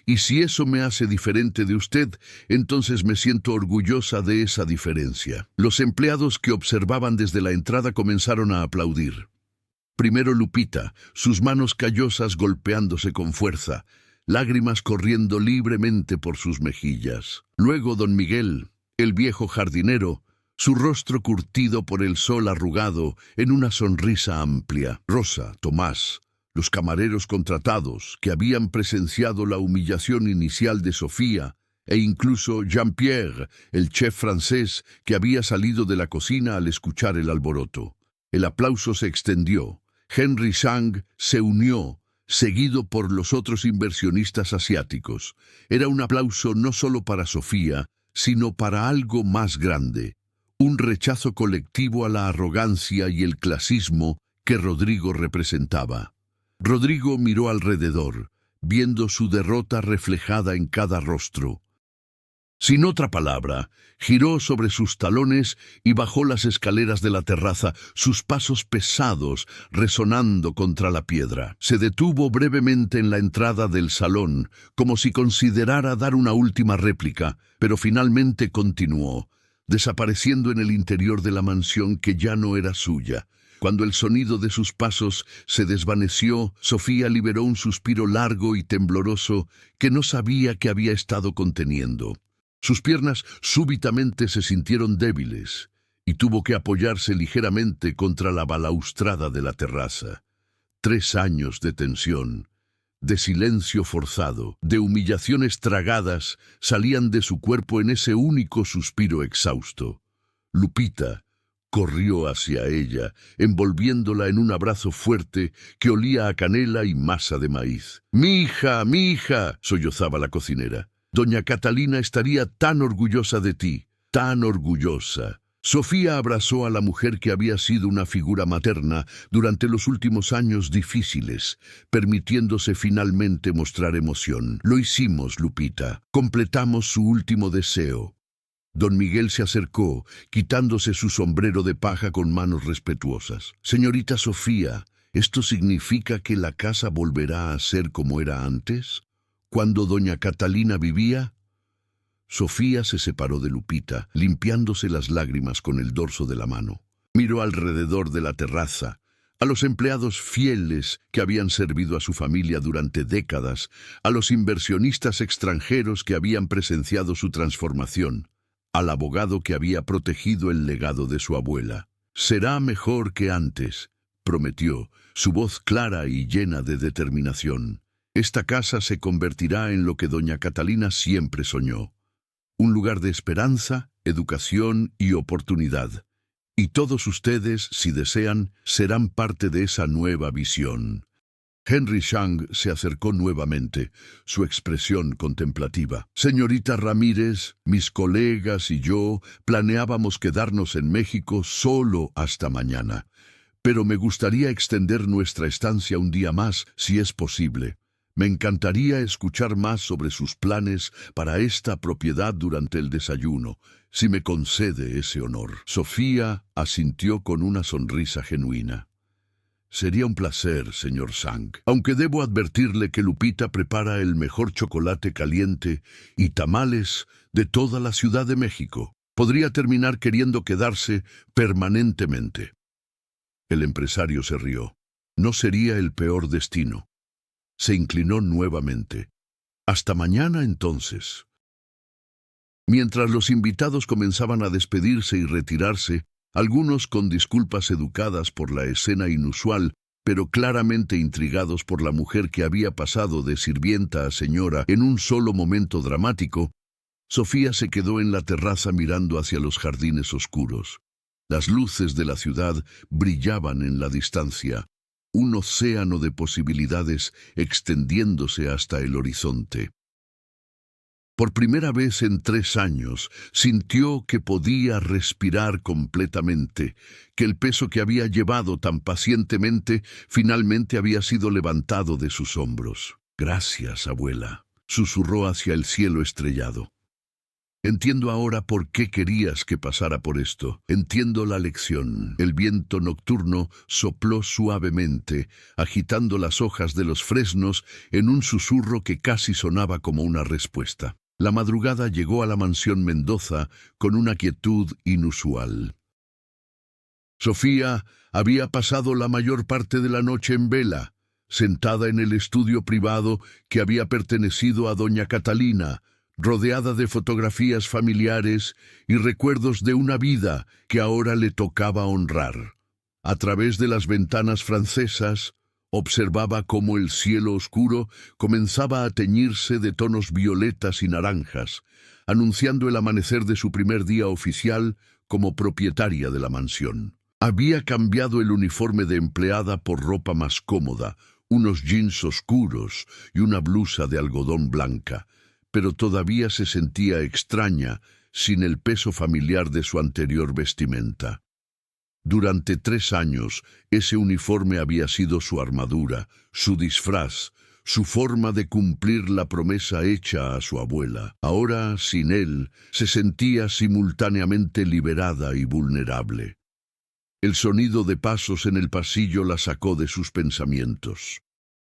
y si eso me hace diferente de usted, entonces me siento orgullosa de esa diferencia». Los empleados que observaban desde la entrada comenzaron a aplaudir. Primero Lupita, sus manos callosas golpeándose con fuerza, lágrimas corriendo libremente por sus mejillas. Luego don Miguel, el viejo jardinero, su rostro curtido por el sol arrugado en una sonrisa amplia. Rosa, Tomás, los camareros contratados que habían presenciado la humillación inicial de Sofía, e incluso Jean-Pierre, el chef francés que había salido de la cocina al escuchar el alboroto. El aplauso se extendió. Henry Chang se unió, seguido por los otros inversionistas asiáticos. Era un aplauso no solo para Sofía, sino para algo más grande, un rechazo colectivo a la arrogancia y el clasismo que Rodrigo representaba. Rodrigo miró alrededor, viendo su derrota reflejada en cada rostro. Sin otra palabra, giró sobre sus talones y bajó las escaleras de la terraza, sus pasos pesados resonando contra la piedra. Se detuvo brevemente en la entrada del salón, como si considerara dar una última réplica, pero finalmente continuó, desapareciendo en el interior de la mansión que ya no era suya. Cuando el sonido de sus pasos se desvaneció, Sofía liberó un suspiro largo y tembloroso que no sabía que había estado conteniendo. Sus piernas súbitamente se sintieron débiles y tuvo que apoyarse ligeramente contra la balaustrada de la terraza. 3 años de tensión, de silencio forzado, de humillaciones tragadas salían de su cuerpo en ese único suspiro exhausto. Lupita corrió hacia ella, envolviéndola en un abrazo fuerte que olía a canela y masa de maíz. Mi hija, sollozaba la cocinera. Doña Catalina estaría tan orgullosa de ti, tan orgullosa». Sofía abrazó a la mujer que había sido una figura materna durante los últimos años difíciles, permitiéndose finalmente mostrar emoción. «Lo hicimos, Lupita. Completamos su último deseo». Don Miguel se acercó, quitándose su sombrero de paja con manos respetuosas. «Señorita Sofía, ¿esto significa que la casa volverá a ser como era antes? ¿Cuando doña Catalina vivía?» Sofía se separó de Lupita, limpiándose las lágrimas con el dorso de la mano. Miró alrededor de la terraza, a los empleados fieles que habían servido a su familia durante décadas, a los inversionistas extranjeros que habían presenciado su transformación, al abogado que había protegido el legado de su abuela. «Será mejor que antes», prometió, su voz clara y llena de determinación. «Esta casa se convertirá en lo que doña Catalina siempre soñó. Un lugar de esperanza, educación y oportunidad. Y todos ustedes, si desean, serán parte de esa nueva visión». Henry Chang se acercó nuevamente, su expresión contemplativa. «Señorita Ramírez, mis colegas y yo planeábamos quedarnos en México solo hasta mañana. Pero me gustaría extender nuestra estancia un día más, si es posible. Me encantaría escuchar más sobre sus planes para esta propiedad durante el desayuno, si me concede ese honor». Sofía asintió con una sonrisa genuina. Sería un placer, señor Sang. Aunque debo advertirle que Lupita prepara el mejor chocolate caliente y tamales de toda la Ciudad de México. Podría terminar queriendo quedarse permanentemente. El empresario se rió. No sería el peor destino. Se inclinó nuevamente. Hasta mañana entonces. Mientras los invitados comenzaban a despedirse y retirarse, algunos con disculpas educadas por la escena inusual, pero claramente intrigados por la mujer que había pasado de sirvienta a señora en un solo momento dramático, Sofía se quedó en la terraza mirando hacia los jardines oscuros. Las luces de la ciudad brillaban en la distancia, un océano de posibilidades extendiéndose hasta el horizonte. Por primera vez en 3 años, sintió que podía respirar completamente, que el peso que había llevado tan pacientemente finalmente había sido levantado de sus hombros. «Gracias, abuela», susurró hacia el cielo estrellado. «Entiendo ahora por qué querías que pasara por esto. Entiendo la lección». El viento nocturno sopló suavemente, agitando las hojas de los fresnos en un susurro que casi sonaba como una respuesta. La madrugada llegó a la mansión Mendoza con una quietud inusual. Sofía había pasado la mayor parte de la noche en vela, sentada en el estudio privado que había pertenecido a doña Catalina, rodeada de fotografías familiares y recuerdos de una vida que ahora le tocaba honrar. A través de las ventanas francesas, observaba cómo el cielo oscuro comenzaba a teñirse de tonos violetas y naranjas, anunciando el amanecer de su primer día oficial como propietaria de la mansión. Había cambiado el uniforme de empleada por ropa más cómoda, unos jeans oscuros y una blusa de algodón blanca, pero todavía se sentía extraña, sin el peso familiar de su anterior vestimenta. Durante 3 años, ese uniforme había sido su armadura, su disfraz, su forma de cumplir la promesa hecha a su abuela. Ahora, sin él, se sentía simultáneamente liberada y vulnerable. El sonido de pasos en el pasillo la sacó de sus pensamientos.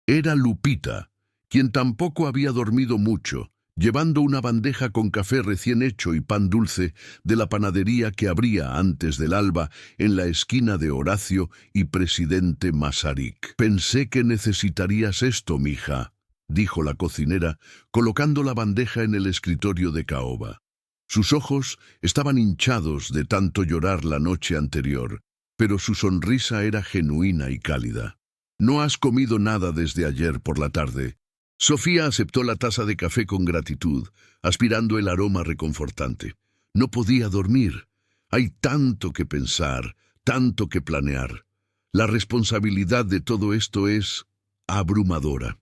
Era Lupita, quien tampoco había dormido mucho, llevando una bandeja con café recién hecho y pan dulce de la panadería que abría antes del alba en la esquina de Horacio y Presidente Masaryk. «Pensé que necesitarías esto, mija», dijo la cocinera, colocando la bandeja en el escritorio de caoba. Sus ojos estaban hinchados de tanto llorar la noche anterior, pero su sonrisa era genuina y cálida. «¿No has comido nada desde ayer por la tarde?» Sofía aceptó la taza de café con gratitud, aspirando el aroma reconfortante. No podía dormir. Hay tanto que pensar, tanto que planear. La responsabilidad de todo esto es abrumadora.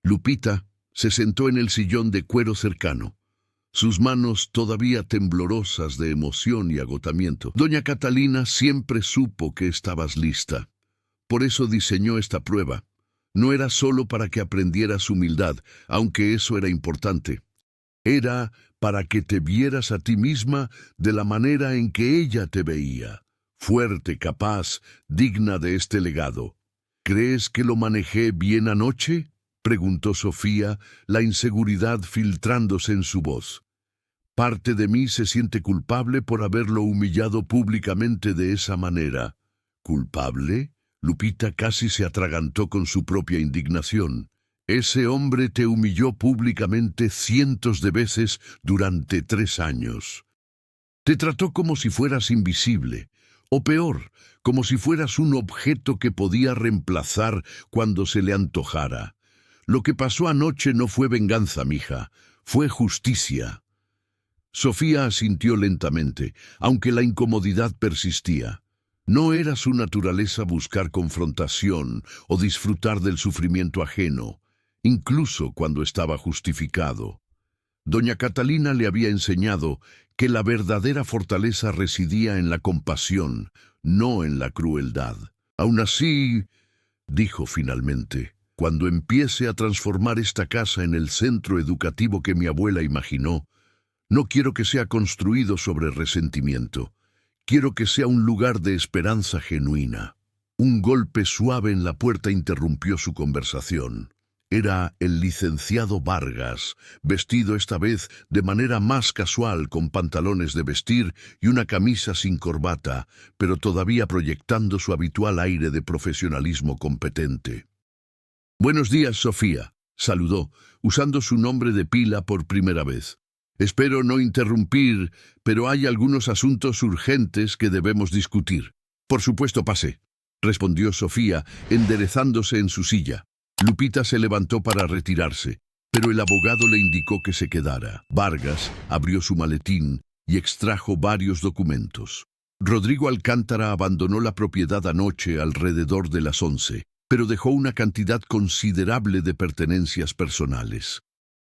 Lupita se sentó en el sillón de cuero cercano, sus manos todavía temblorosas de emoción y agotamiento. «Doña Catalina siempre supo que estabas lista. Por eso diseñó esta prueba. No era solo para que aprendieras humildad, aunque eso era importante. Era para que te vieras a ti misma de la manera en que ella te veía, fuerte, capaz, digna de este legado. ¿Crees que lo manejé bien anoche?», preguntó Sofía, la inseguridad filtrándose en su voz. «Parte de mí se siente culpable por haberlo humillado públicamente de esa manera». «¿Culpable?». Lupita casi se atragantó con su propia indignación. «Ese hombre te humilló públicamente cientos de veces durante 3 años. Te trató como si fueras invisible, o peor, como si fueras un objeto que podía reemplazar cuando se le antojara. Lo que pasó anoche no fue venganza, mija, fue justicia». Sofía asintió lentamente, aunque la incomodidad persistía. No era su naturaleza buscar confrontación o disfrutar del sufrimiento ajeno, incluso cuando estaba justificado. Doña Catalina le había enseñado que la verdadera fortaleza residía en la compasión, no en la crueldad. «Aún así», dijo finalmente, «cuando empiece a transformar esta casa en el centro educativo que mi abuela imaginó, no quiero que sea construido sobre resentimiento. Quiero que sea un lugar de esperanza genuina». Un golpe suave en la puerta interrumpió su conversación. Era el licenciado Vargas, vestido esta vez de manera más casual con pantalones de vestir y una camisa sin corbata, pero todavía proyectando su habitual aire de profesionalismo competente. «Buenos días, Sofía», saludó, usando su nombre de pila por primera vez. «Espero no interrumpir, pero hay algunos asuntos urgentes que debemos discutir». «Por supuesto, pase», respondió Sofía, enderezándose en su silla. Lupita se levantó para retirarse, pero el abogado le indicó que se quedara. Vargas abrió su maletín y extrajo varios documentos. Rodrigo Alcántara abandonó la propiedad anoche alrededor de las 11, pero dejó una cantidad considerable de pertenencias personales.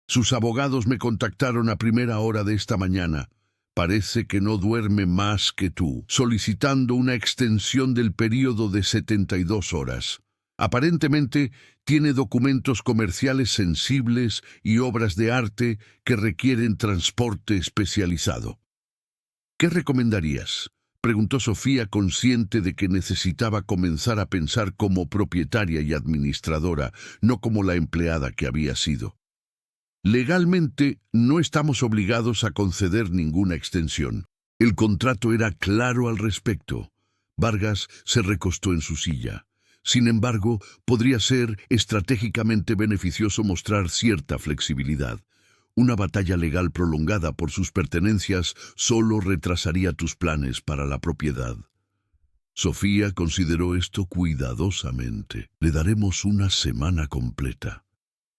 Sus abogados me contactaron a primera hora de esta mañana. Parece que no duerme más que tú, solicitando una extensión del período de 72 horas. Aparentemente, tiene documentos comerciales sensibles y obras de arte que requieren transporte especializado. ¿Qué recomendarías?, preguntó Sofía, consciente de que necesitaba comenzar a pensar como propietaria y administradora, no como la empleada que había sido. Legalmente, no estamos obligados a conceder ninguna extensión. El contrato era claro al respecto. Vargas se recostó en su silla. Sin embargo, podría ser estratégicamente beneficioso mostrar cierta flexibilidad. Una batalla legal prolongada por sus pertenencias solo retrasaría tus planes para la propiedad. Sofía consideró esto cuidadosamente. Le daremos una semana completa,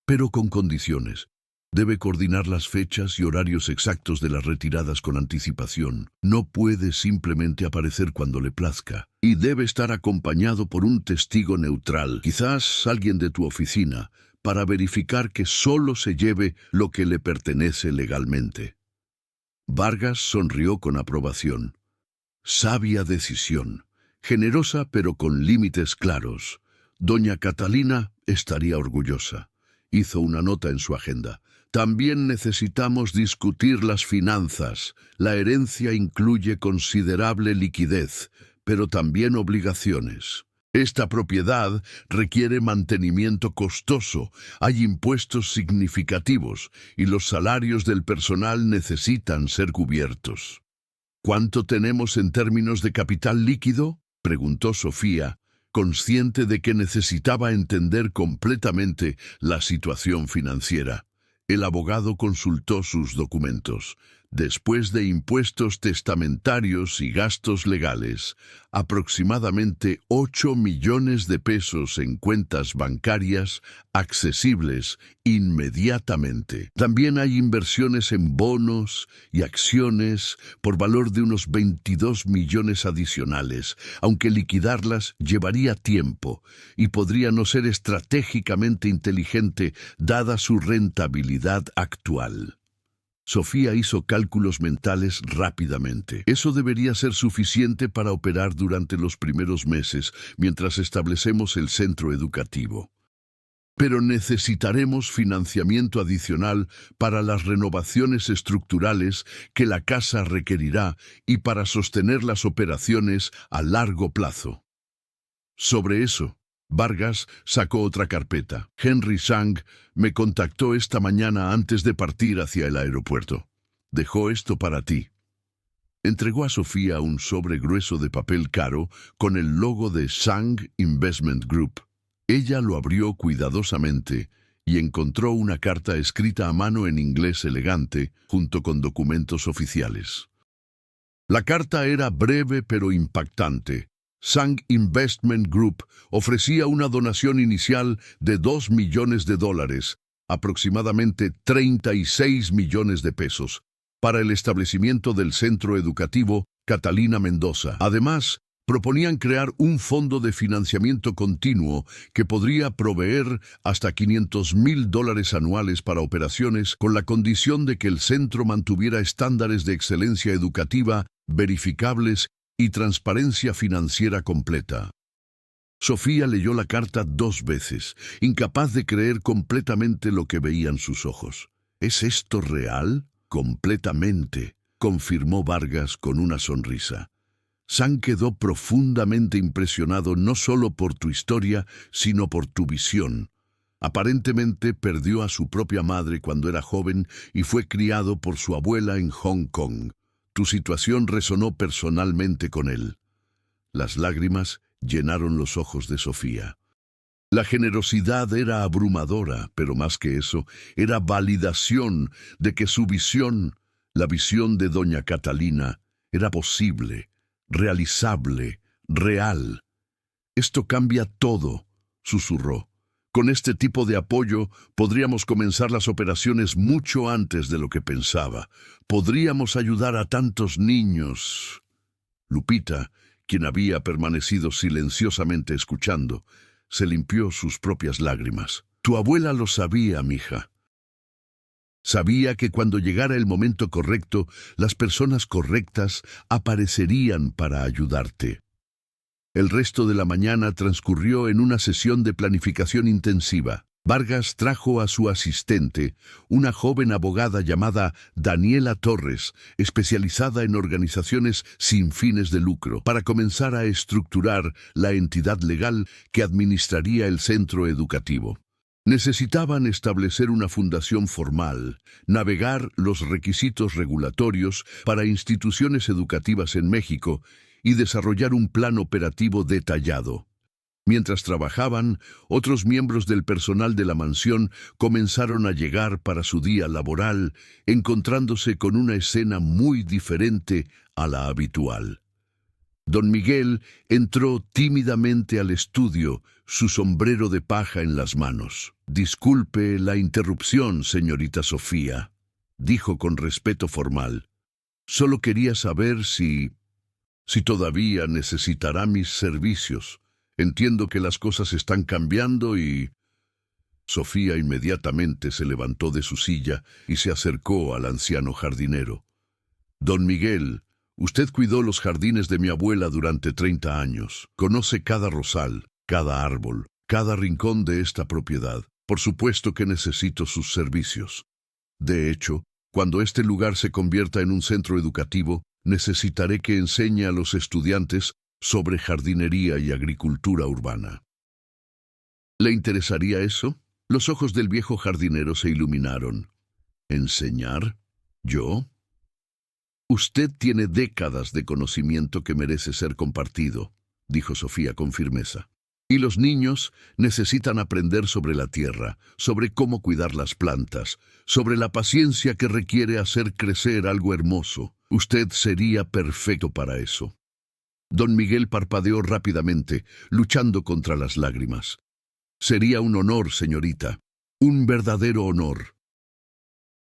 pero con condiciones. Debe coordinar las fechas y horarios exactos de las retiradas con anticipación. No puede simplemente aparecer cuando le plazca. Y debe estar acompañado por un testigo neutral, quizás alguien de tu oficina, para verificar que solo se lleve lo que le pertenece legalmente. Vargas sonrió con aprobación. Sabia decisión. Generosa pero con límites claros. Doña Catalina estaría orgullosa. Hizo una nota en su agenda. También necesitamos discutir las finanzas. La herencia incluye considerable liquidez, pero también obligaciones. Esta propiedad requiere mantenimiento costoso, hay impuestos significativos y los salarios del personal necesitan ser cubiertos. ¿Cuánto tenemos en términos de capital líquido?, preguntó Sofía, consciente de que necesitaba entender completamente la situación financiera. El abogado consultó sus documentos. Después de impuestos testamentarios y gastos legales, aproximadamente 8 millones de pesos en cuentas bancarias accesibles inmediatamente. También hay inversiones en bonos y acciones por valor de unos 22 millones adicionales, aunque liquidarlas llevaría tiempo y podría no ser estratégicamente inteligente dada su rentabilidad actual. Sofía hizo cálculos mentales rápidamente. Eso debería ser suficiente para operar durante los primeros meses, mientras establecemos el centro educativo. Pero necesitaremos financiamiento adicional para las renovaciones estructurales que la casa requerirá y para sostener las operaciones a largo plazo. Sobre eso, Vargas sacó otra carpeta. Henry Sang me contactó esta mañana antes de partir hacia el aeropuerto. Dejó esto para ti. Entregó a Sofía un sobre grueso de papel caro con el logo de Sang Investment Group. Ella lo abrió cuidadosamente y encontró una carta escrita a mano en inglés elegante junto con documentos oficiales. La carta era breve pero impactante. Sang Investment Group ofrecía una donación inicial de $2 millones, aproximadamente 36 millones de pesos, para el establecimiento del centro educativo Catalina Mendoza. Además, proponían crear un fondo de financiamiento continuo que podría proveer hasta $500,000 anuales para operaciones con la condición de que el centro mantuviera estándares de excelencia educativa verificables y transparencia financiera completa. Sofía leyó la carta 2 veces, incapaz de creer completamente lo que veían sus ojos. ¿Es esto real? Completamente, confirmó Vargas con una sonrisa. San quedó profundamente impresionado no solo por tu historia, sino por tu visión. Aparentemente perdió a su propia madre cuando era joven y fue criado por su abuela en Hong Kong. Tu situación resonó personalmente con él. Las lágrimas llenaron los ojos de Sofía. La generosidad era abrumadora, pero más que eso, era validación de que su visión, la visión de doña Catalina, era posible, realizable, real. Esto cambia todo, susurró. Con este tipo de apoyo podríamos comenzar las operaciones mucho antes de lo que pensaba. Podríamos ayudar a tantos niños. Lupita, quien había permanecido silenciosamente escuchando, se limpió sus propias lágrimas. Tu abuela lo sabía, mija. Sabía que cuando llegara el momento correcto, las personas correctas aparecerían para ayudarte. El resto de la mañana transcurrió en una sesión de planificación intensiva. Vargas trajo a su asistente, una joven abogada llamada Daniela Torres, especializada en organizaciones sin fines de lucro, para comenzar a estructurar la entidad legal que administraría el centro educativo. Necesitaban establecer una fundación formal, navegar los requisitos regulatorios para instituciones educativas en México y desarrollar un plan operativo detallado. Mientras trabajaban, otros miembros del personal de la mansión comenzaron a llegar para su día laboral, encontrándose con una escena muy diferente a la habitual. Don Miguel entró tímidamente al estudio, su sombrero de paja en las manos. «Disculpe la interrupción, señorita Sofía», dijo con respeto formal. «Solo quería saber si todavía necesitará mis servicios. Entiendo que las cosas están cambiando y...» Sofía inmediatamente se levantó de su silla y se acercó al anciano jardinero. «Don Miguel, usted cuidó los jardines de mi abuela durante 30 años. Conoce cada rosal, cada árbol, cada rincón de esta propiedad. Por supuesto que necesito sus servicios. De hecho, cuando este lugar se convierta en un centro educativo, necesitaré que enseñe a los estudiantes sobre jardinería y agricultura urbana». ¿Le interesaría eso? Los ojos del viejo jardinero se iluminaron. ¿Enseñar? ¿Yo? Usted tiene décadas de conocimiento que merece ser compartido, dijo Sofía con firmeza. Y los niños necesitan aprender sobre la tierra, sobre cómo cuidar las plantas, sobre la paciencia que requiere hacer crecer algo hermoso. Usted sería perfecto para eso. Don Miguel parpadeó rápidamente, luchando contra las lágrimas. «Sería un honor, señorita, un verdadero honor».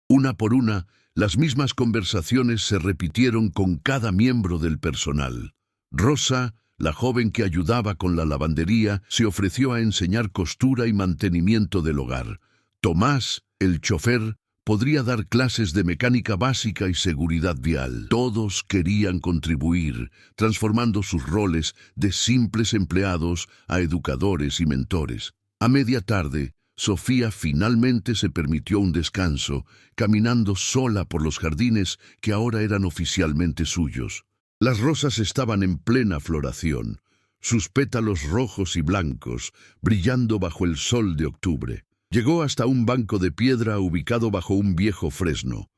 Una por una, las mismas conversaciones se repitieron con cada miembro del personal. Rosa, la joven que ayudaba con la lavandería, se ofreció a enseñar costura y mantenimiento del hogar. Tomás, el chofer, podría dar clases de mecánica básica y seguridad vial. Todos querían contribuir, transformando sus roles de simples empleados a educadores y mentores. A media tarde, Sofía finalmente se permitió un descanso, caminando sola por los jardines que ahora eran oficialmente suyos. Las rosas estaban en plena floración, sus pétalos rojos y blancos, brillando bajo el sol de octubre. Llegó hasta un banco de piedra ubicado bajo un viejo fresno,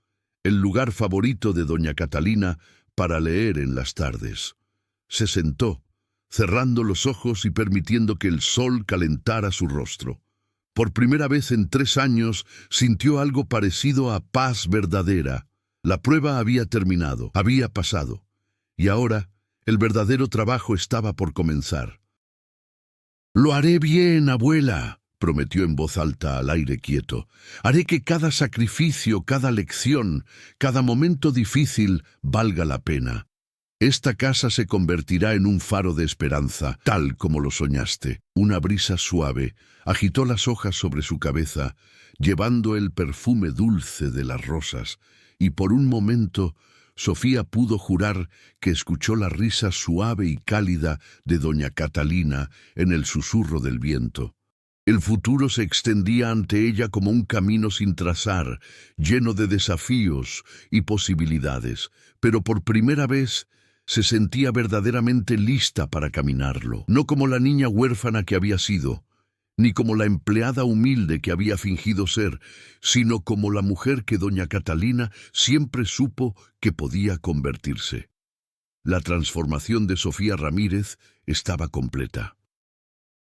el lugar favorito de doña Catalina para leer en las tardes. Se sentó, cerrando los ojos y permitiendo que el sol calentara su rostro. Por primera vez en 3 años sintió algo parecido a paz verdadera. La prueba había terminado, había pasado, y ahora el verdadero trabajo estaba por comenzar. «Lo haré bien, abuela», prometió en voz alta al aire quieto. «Haré que cada sacrificio, cada lección, cada momento difícil valga la pena. Esta casa se convertirá en un faro de esperanza, tal como lo soñaste». Una brisa suave agitó las hojas sobre su cabeza, llevando el perfume dulce de las rosas, y por un momento Sofía pudo jurar que escuchó la risa suave y cálida de doña Catalina en el susurro del viento. El futuro se extendía ante ella como un camino sin trazar, lleno de desafíos y posibilidades, pero por primera vez Se sentía verdaderamente lista para caminarlo, no como la niña huérfana que había sido, ni como la empleada humilde que había fingido ser, sino como la mujer que doña Catalina siempre supo que podía convertirse. La transformación de Sofía Ramírez estaba completa.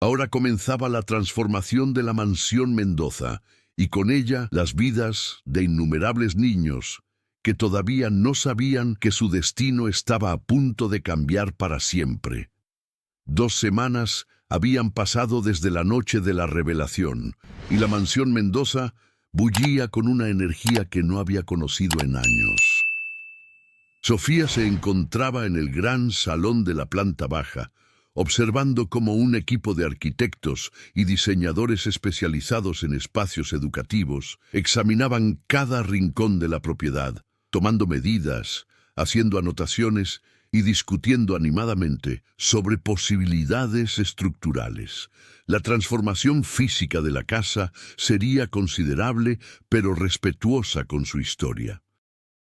Ahora comenzaba la transformación de la mansión Mendoza, y con ella las vidas de innumerables niños que todavía no sabían que su destino estaba a punto de cambiar para siempre. 2 semanas habían pasado desde la noche de la revelación, y la mansión Mendoza bullía con una energía que no había conocido en años. Sofía se encontraba en el gran salón de la planta baja, observando cómo un equipo de arquitectos y diseñadores especializados en espacios educativos examinaban cada rincón de la propiedad, tomando medidas, haciendo anotaciones y discutiendo animadamente sobre posibilidades estructurales. La transformación física de la casa sería considerable, pero respetuosa con su historia.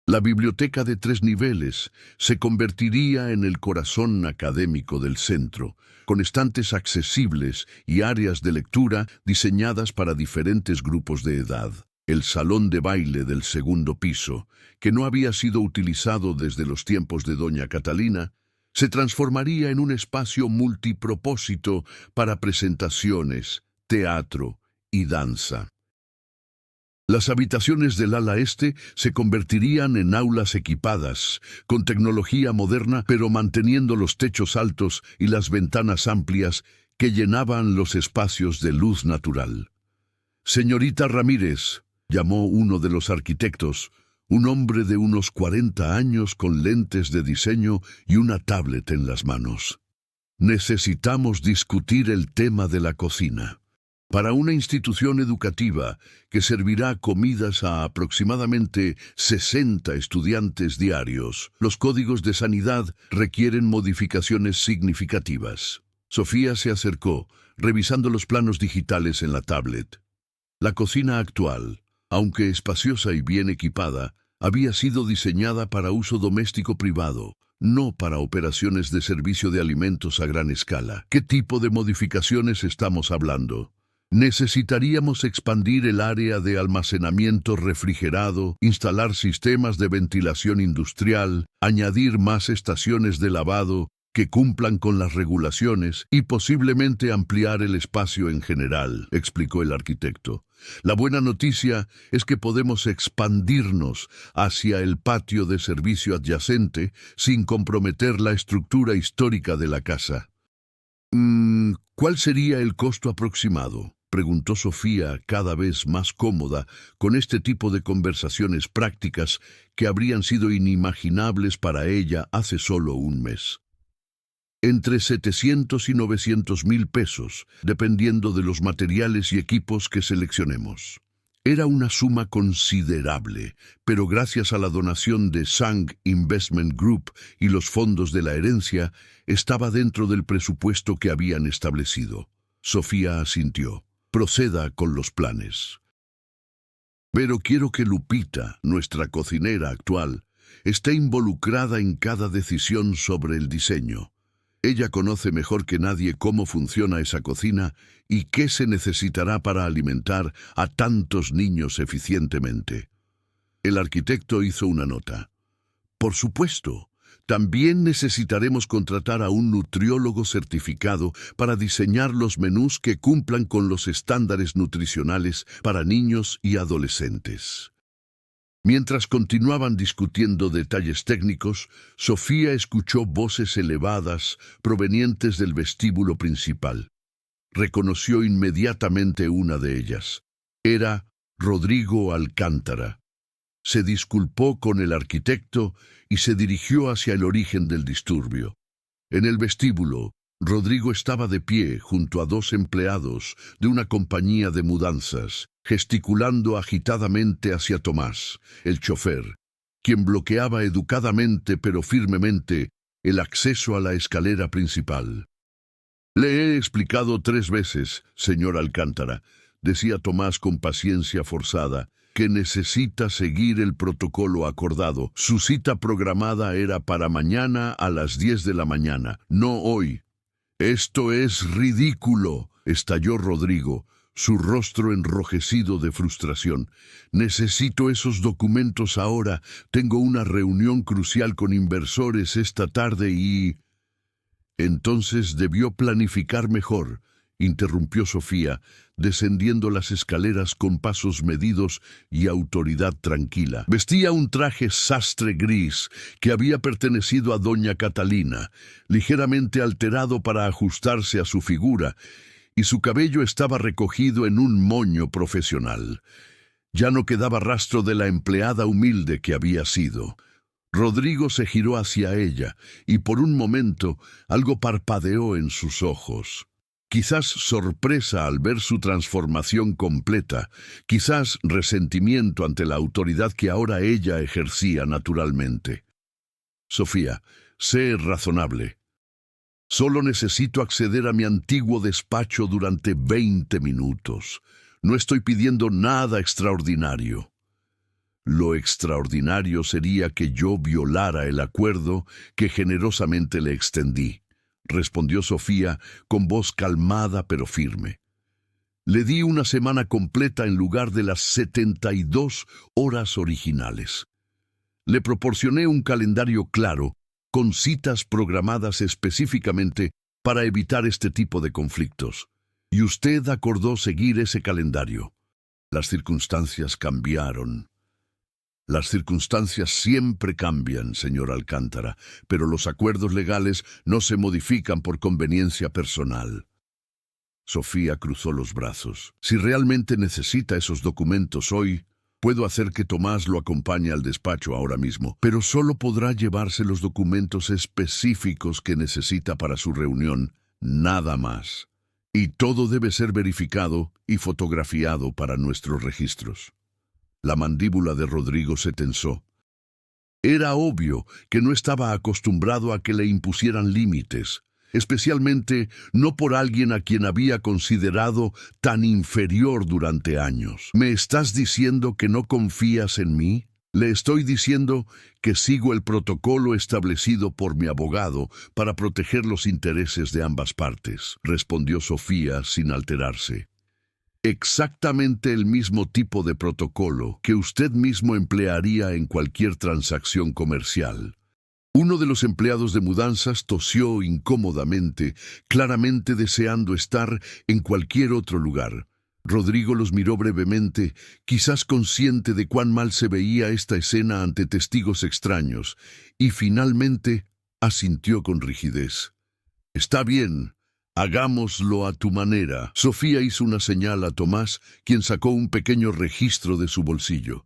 La biblioteca de 3 niveles se convertiría en el corazón académico del centro, con estantes accesibles y áreas de lectura diseñadas para diferentes grupos de edad. El salón de baile del segundo piso, que no había sido utilizado desde los tiempos de doña Catalina, se transformaría en un espacio multipropósito para presentaciones, teatro y danza. Las habitaciones del ala este se convertirían en aulas equipadas, con tecnología moderna, pero manteniendo los techos altos y las ventanas amplias que llenaban los espacios de luz natural. «Señorita Ramírez», llamó uno de los arquitectos, un hombre de unos 40 años con lentes de diseño y una tablet en las manos. «Necesitamos discutir el tema de la cocina. Para una institución educativa que servirá comidas a aproximadamente 60 estudiantes diarios, los códigos de sanidad requieren modificaciones significativas». Sofía se acercó, revisando los planos digitales en la tablet. La cocina actual, aunque espaciosa y bien equipada, había sido diseñada para uso doméstico privado, no para operaciones de servicio de alimentos a gran escala. ¿Qué tipo de modificaciones estamos hablando? Necesitaríamos expandir el área de almacenamiento refrigerado, instalar sistemas de ventilación industrial, añadir más estaciones de lavado que cumplan con las regulaciones y posiblemente ampliar el espacio en general, explicó el arquitecto. La buena noticia es que podemos expandirnos hacia el patio de servicio adyacente sin comprometer la estructura histórica de la casa. ¿Cuál sería el costo aproximado?, preguntó Sofía, cada vez más cómoda con este tipo de conversaciones prácticas que habrían sido inimaginables para ella hace solo un mes. Entre 700 y 900 mil pesos, dependiendo de los materiales y equipos que seleccionemos. Era una suma considerable, pero gracias a la donación de Sang Investment Group y los fondos de la herencia, estaba dentro del presupuesto que habían establecido. Sofía asintió. Proceda con los planes. Pero quiero que Lupita, nuestra cocinera actual, esté involucrada en cada decisión sobre el diseño. Ella conoce mejor que nadie cómo funciona esa cocina y qué se necesitará para alimentar a tantos niños eficientemente. El arquitecto hizo una nota. Por supuesto, también necesitaremos contratar a un nutriólogo certificado para diseñar los menús que cumplan con los estándares nutricionales para niños y adolescentes. Mientras continuaban discutiendo detalles técnicos, Sofía escuchó voces elevadas provenientes del vestíbulo principal. Reconoció inmediatamente una de ellas. Era Rodrigo Alcántara. Se disculpó con el arquitecto y se dirigió hacia el origen del disturbio. En el vestíbulo, Rodrigo estaba de pie junto a 2 empleados de una compañía de mudanzas, gesticulando agitadamente hacia Tomás, el chofer, quien bloqueaba educadamente pero firmemente el acceso a la escalera principal. «Le he explicado 3 veces, señor Alcántara», decía Tomás con paciencia forzada, que necesita seguir el protocolo acordado. Su cita programada era para mañana a las 10 de la mañana, no hoy. «Esto es ridículo», estalló Rodrigo, su rostro enrojecido de frustración. «Necesito esos documentos ahora. Tengo una reunión crucial con inversores esta tarde y...» «Entonces debió planificar mejor», interrumpió Sofía, descendiendo las escaleras con pasos medidos y autoridad tranquila. Vestía un traje sastre gris que había pertenecido a doña Catalina, ligeramente alterado para ajustarse a su figura, y su cabello estaba recogido en un moño profesional. Ya no quedaba rastro de la empleada humilde que había sido. Rodrigo se giró hacia ella, y por un momento algo parpadeó en sus ojos. Quizás sorpresa al ver su transformación completa, quizás resentimiento ante la autoridad que ahora ella ejercía naturalmente. «Sofía, sé razonable. Solo necesito acceder a mi antiguo despacho durante 20 minutos. No estoy pidiendo nada extraordinario». «Lo extraordinario sería que yo violara el acuerdo que generosamente le extendí», respondió Sofía con voz calmada pero firme. «Le di una semana completa en lugar de las 72 horas originales. Le proporcioné un calendario claro, con citas programadas específicamente para evitar este tipo de conflictos. Y usted acordó seguir ese calendario. Las circunstancias cambiaron». «Las circunstancias siempre cambian, señor Alcántara, pero los acuerdos legales no se modifican por conveniencia personal». Sofía cruzó los brazos. «Si realmente necesita esos documentos hoy, puedo hacer que Tomás lo acompañe al despacho ahora mismo, pero solo podrá llevarse los documentos específicos que necesita para su reunión, nada más. Y todo debe ser verificado y fotografiado para nuestros registros». La mandíbula de Rodrigo se tensó. Era obvio que no estaba acostumbrado a que le impusieran límites, especialmente no por alguien a quien había considerado tan inferior durante años. «¿Me estás diciendo que no confías en mí?» «Le estoy diciendo que sigo el protocolo establecido por mi abogado para proteger los intereses de ambas partes», respondió Sofía sin alterarse. «Exactamente el mismo tipo de protocolo que usted mismo emplearía en cualquier transacción comercial». Uno de los empleados de mudanzas tosió incómodamente, claramente deseando estar en cualquier otro lugar. Rodrigo los miró brevemente, quizás consciente de cuán mal se veía esta escena ante testigos extraños, y finalmente asintió con rigidez. «Está bien. Hagámoslo a tu manera». Sofía hizo una señal a Tomás, quien sacó un pequeño registro de su bolsillo.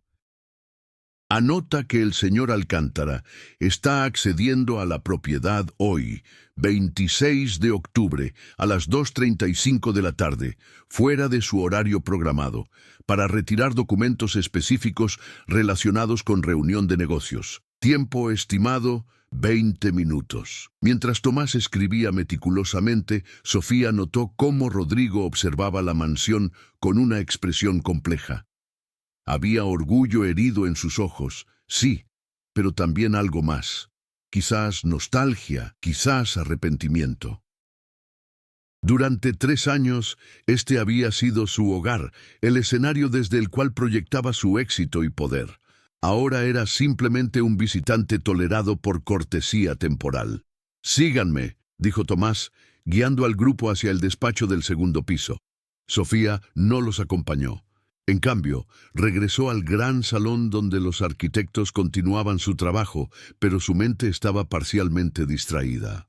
«Anota que el señor Alcántara está accediendo a la propiedad hoy, 26 de octubre, a las 2:35 de la tarde, fuera de su horario programado, para retirar documentos específicos relacionados con reunión de negocios. Tiempo estimado, 20 minutos». Mientras Tomás escribía meticulosamente, Sofía notó cómo Rodrigo observaba la mansión con una expresión compleja. Había orgullo herido en sus ojos, sí, pero también algo más. Quizás nostalgia, quizás arrepentimiento. Durante 3 años, este había sido su hogar, el escenario desde el cual proyectaba su éxito y poder. Ahora era simplemente un visitante tolerado por cortesía temporal. «Síganme», dijo Tomás, guiando al grupo hacia el despacho del segundo piso. Sofía no los acompañó. En cambio, regresó al gran salón donde los arquitectos continuaban su trabajo, pero su mente estaba parcialmente distraída.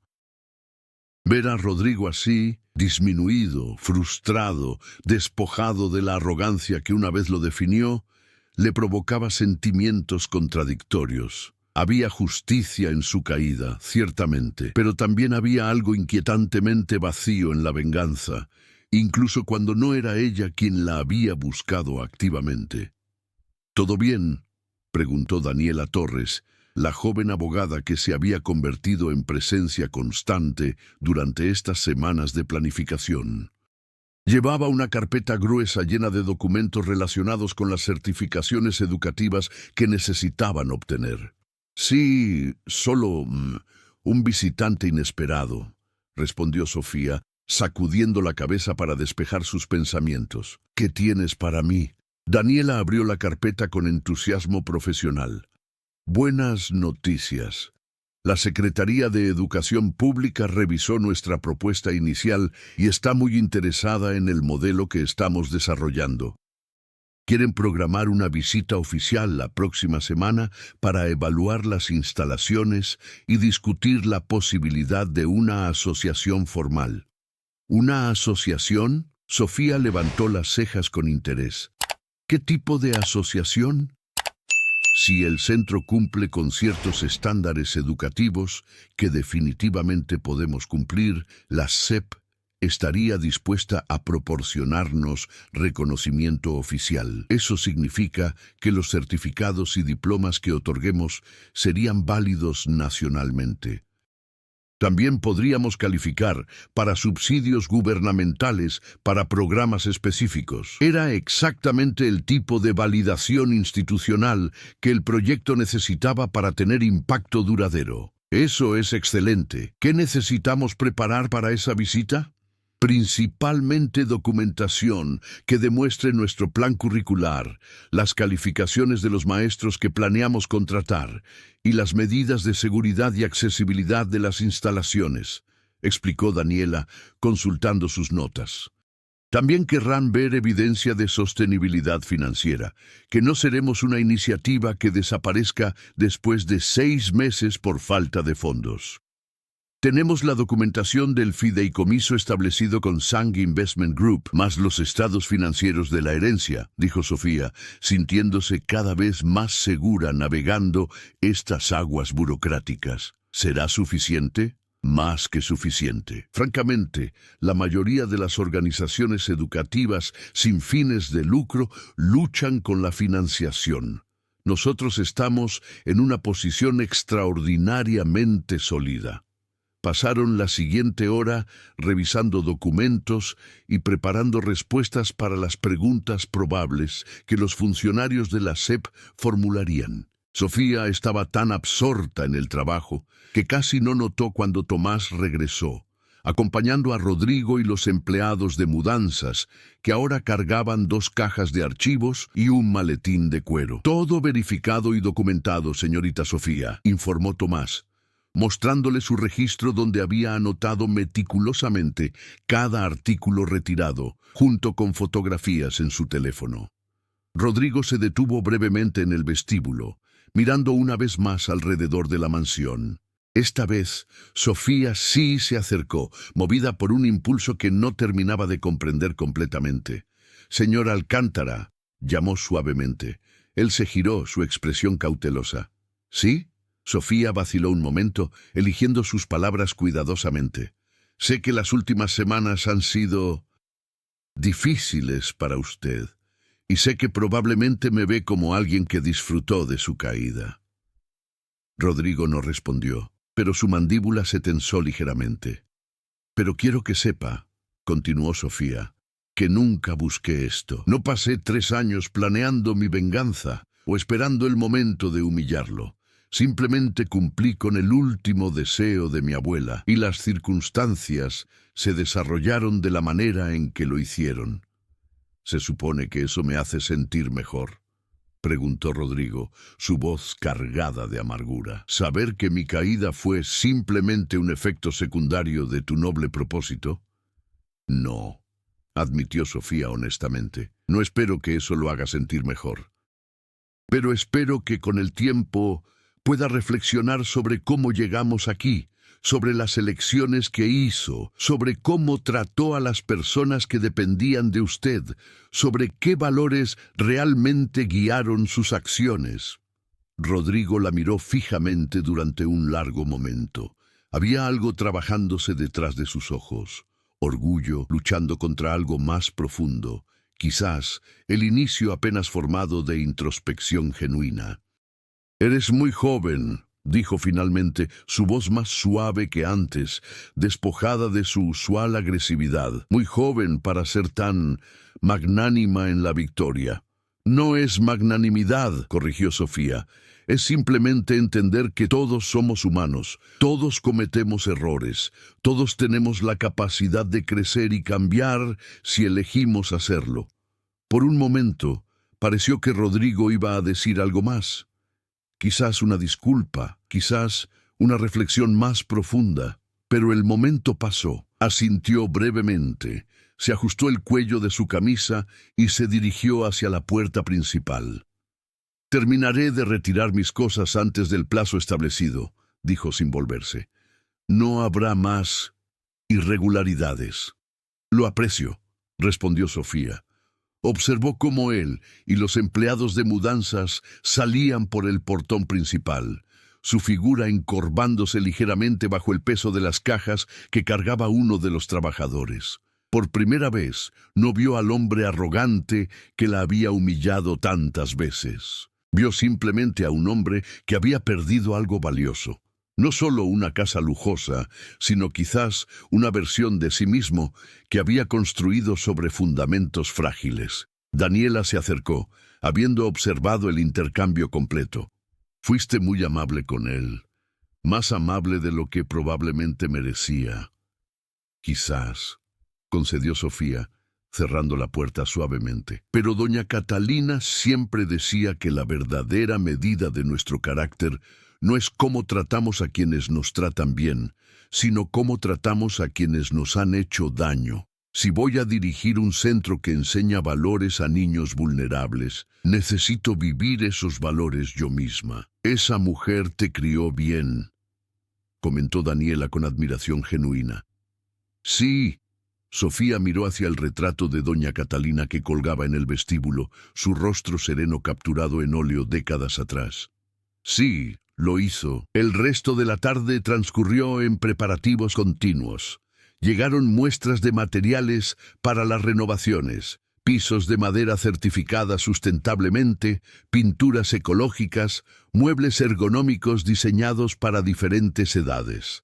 Ver a Rodrigo así, disminuido, frustrado, despojado de la arrogancia que una vez lo definió, le provocaba sentimientos contradictorios. Había justicia en su caída, ciertamente, pero también había algo inquietantemente vacío en la venganza, incluso cuando no era ella quien la había buscado activamente. «¿Todo bien?», preguntó Daniela Torres, la joven abogada que se había convertido en presencia constante durante estas semanas de planificación. Llevaba una carpeta gruesa llena de documentos relacionados con las certificaciones educativas que necesitaban obtener. Sí, solo un visitante inesperado, respondió Sofía, sacudiendo la cabeza para despejar sus pensamientos. ¿Qué tienes para mí? Daniela abrió la carpeta con entusiasmo profesional. Buenas noticias. La Secretaría de Educación Pública revisó nuestra propuesta inicial y está muy interesada en el modelo que estamos desarrollando. Quieren programar una visita oficial la próxima semana para evaluar las instalaciones y discutir la posibilidad de una asociación formal. ¿Una asociación? Sofía levantó las cejas con interés. ¿Qué tipo de asociación? Si el centro cumple con ciertos estándares educativos que definitivamente podemos cumplir, la SEP estaría dispuesta a proporcionarnos reconocimiento oficial. Eso significa que los certificados y diplomas que otorguemos serían válidos nacionalmente. También podríamos calificar para subsidios gubernamentales para programas específicos. Era exactamente el tipo de validación institucional que el proyecto necesitaba para tener impacto duradero. Eso es excelente. ¿Qué necesitamos preparar para esa visita? Principalmente documentación que demuestre nuestro plan curricular, las calificaciones de los maestros que planeamos contratar y las medidas de seguridad y accesibilidad de las instalaciones, explicó Daniela, consultando sus notas. También querrán ver evidencia de sostenibilidad financiera, que no seremos una iniciativa que desaparezca después de 6 meses por falta de fondos. Tenemos la documentación del fideicomiso establecido con Sang Investment Group, más los estados financieros de la herencia, dijo Sofía, sintiéndose cada vez más segura navegando estas aguas burocráticas. ¿Será suficiente? Más que suficiente. Francamente, la mayoría de las organizaciones educativas sin fines de lucro luchan con la financiación. Nosotros estamos en una posición extraordinariamente sólida. Pasaron la siguiente hora revisando documentos y preparando respuestas para las preguntas probables que los funcionarios de la SEP formularían. Sofía estaba tan absorta en el trabajo que casi no notó cuando Tomás regresó, acompañando a Rodrigo y los empleados de mudanzas, que ahora cargaban 2 cajas de archivos y un maletín de cuero. Todo verificado y documentado, señorita Sofía, informó Tomás, mostrándole su registro donde había anotado meticulosamente cada artículo retirado, junto con fotografías en su teléfono. Rodrigo se detuvo brevemente en el vestíbulo, mirando una vez más alrededor de la mansión. Esta vez, Sofía sí se acercó, movida por un impulso que no terminaba de comprender completamente. «Señor Alcántara», llamó suavemente. Él se giró, su expresión cautelosa. «¿Sí?» Sofía vaciló un momento, eligiendo sus palabras cuidadosamente. «Sé que las últimas semanas han sido difíciles para usted, y sé que probablemente me ve como alguien que disfrutó de su caída». Rodrigo no respondió, pero su mandíbula se tensó ligeramente. «Pero quiero que sepa», continuó Sofía, «que nunca busqué esto. No pasé 3 años planeando mi venganza o esperando el momento de humillarlo. Simplemente cumplí con el último deseo de mi abuela y las circunstancias se desarrollaron de la manera en que lo hicieron». «¿Se supone que eso me hace sentir mejor?», preguntó Rodrigo, su voz cargada de amargura. «¿Saber que mi caída fue simplemente un efecto secundario de tu noble propósito?» «No», admitió Sofía honestamente. «No espero que eso lo haga sentir mejor. Pero espero que con el tiempo pueda reflexionar sobre cómo llegamos aquí, sobre las elecciones que hizo, sobre cómo trató a las personas que dependían de usted, sobre qué valores realmente guiaron sus acciones». Rodrigo la miró fijamente durante un largo momento. Había algo trabajándose detrás de sus ojos, orgullo luchando contra algo más profundo, quizás el inicio apenas formado de introspección genuina. «Eres muy joven», dijo finalmente, su voz más suave que antes, despojada de su usual agresividad. Muy joven para ser tan magnánima en la victoria. No es magnanimidad, corrigió Sofía. Es simplemente entender que todos somos humanos, todos cometemos errores, todos tenemos la capacidad de crecer y cambiar si elegimos hacerlo. Por un momento, pareció que Rodrigo iba a decir algo más. Quizás una disculpa, quizás una reflexión más profunda. Pero el momento pasó. Asintió brevemente, se ajustó el cuello de su camisa y se dirigió hacia la puerta principal. «Terminaré de retirar mis cosas antes del plazo establecido», dijo sin volverse. «No habrá más irregularidades». «Lo aprecio», respondió Sofía. Observó cómo él y los empleados de mudanzas salían por el portón principal, su figura encorvándose ligeramente bajo el peso de las cajas que cargaba uno de los trabajadores. Por primera vez no vio al hombre arrogante que la había humillado tantas veces. Vio simplemente a un hombre que había perdido algo valioso. No solo una casa lujosa, sino quizás una versión de sí mismo que había construido sobre fundamentos frágiles. Daniela se acercó, habiendo observado el intercambio completo. «Fuiste muy amable con él, más amable de lo que probablemente merecía». «Quizás», concedió Sofía, cerrando la puerta suavemente. «Pero doña Catalina siempre decía que la verdadera medida de nuestro carácter no es cómo tratamos a quienes nos tratan bien, sino cómo tratamos a quienes nos han hecho daño. Si voy a dirigir un centro que enseña valores a niños vulnerables, necesito vivir esos valores yo misma. Esa mujer te crió bien», comentó Daniela con admiración genuina. «Sí». Sofía miró hacia el retrato de doña Catalina que colgaba en el vestíbulo, su rostro sereno capturado en óleo décadas atrás. «Sí, lo hizo». El resto de la tarde transcurrió en preparativos continuos. Llegaron muestras de materiales para las renovaciones, pisos de madera certificada sustentablemente, pinturas ecológicas, muebles ergonómicos diseñados para diferentes edades.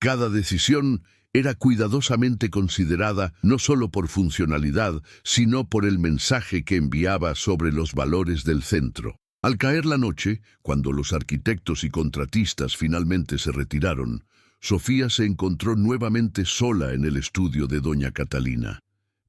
Cada decisión era cuidadosamente considerada no solo por funcionalidad, sino por el mensaje que enviaba sobre los valores del centro. Al caer la noche, cuando los arquitectos y contratistas finalmente se retiraron, Sofía se encontró nuevamente sola en el estudio de doña Catalina.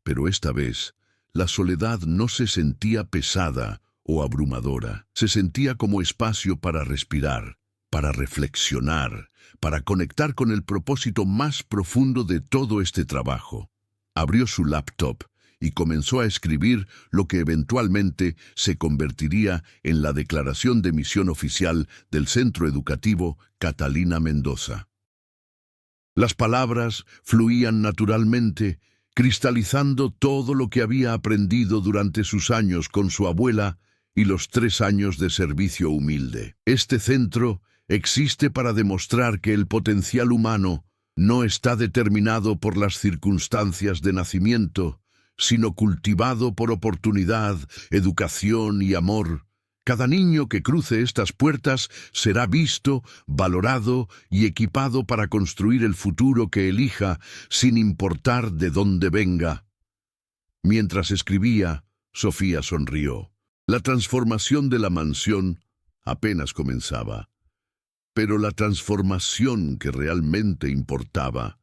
Pero esta vez, la soledad no se sentía pesada o abrumadora. Se sentía como espacio para respirar, para reflexionar, para conectar con el propósito más profundo de todo este trabajo. Abrió su laptop y comenzó a escribir lo que eventualmente se convertiría en la declaración de misión oficial del Centro Educativo Catalina Mendoza. Las palabras fluían naturalmente, cristalizando todo lo que había aprendido durante sus años con su abuela y los 3 años de servicio humilde. Este centro existe para demostrar que el potencial humano no está determinado por las circunstancias de nacimiento, sino cultivado por oportunidad, educación y amor. Cada niño que cruce estas puertas será visto, valorado y equipado para construir el futuro que elija, sin importar de dónde venga. Mientras escribía, Sofía sonrió. La transformación de la mansión apenas comenzaba. Pero la transformación que realmente importaba,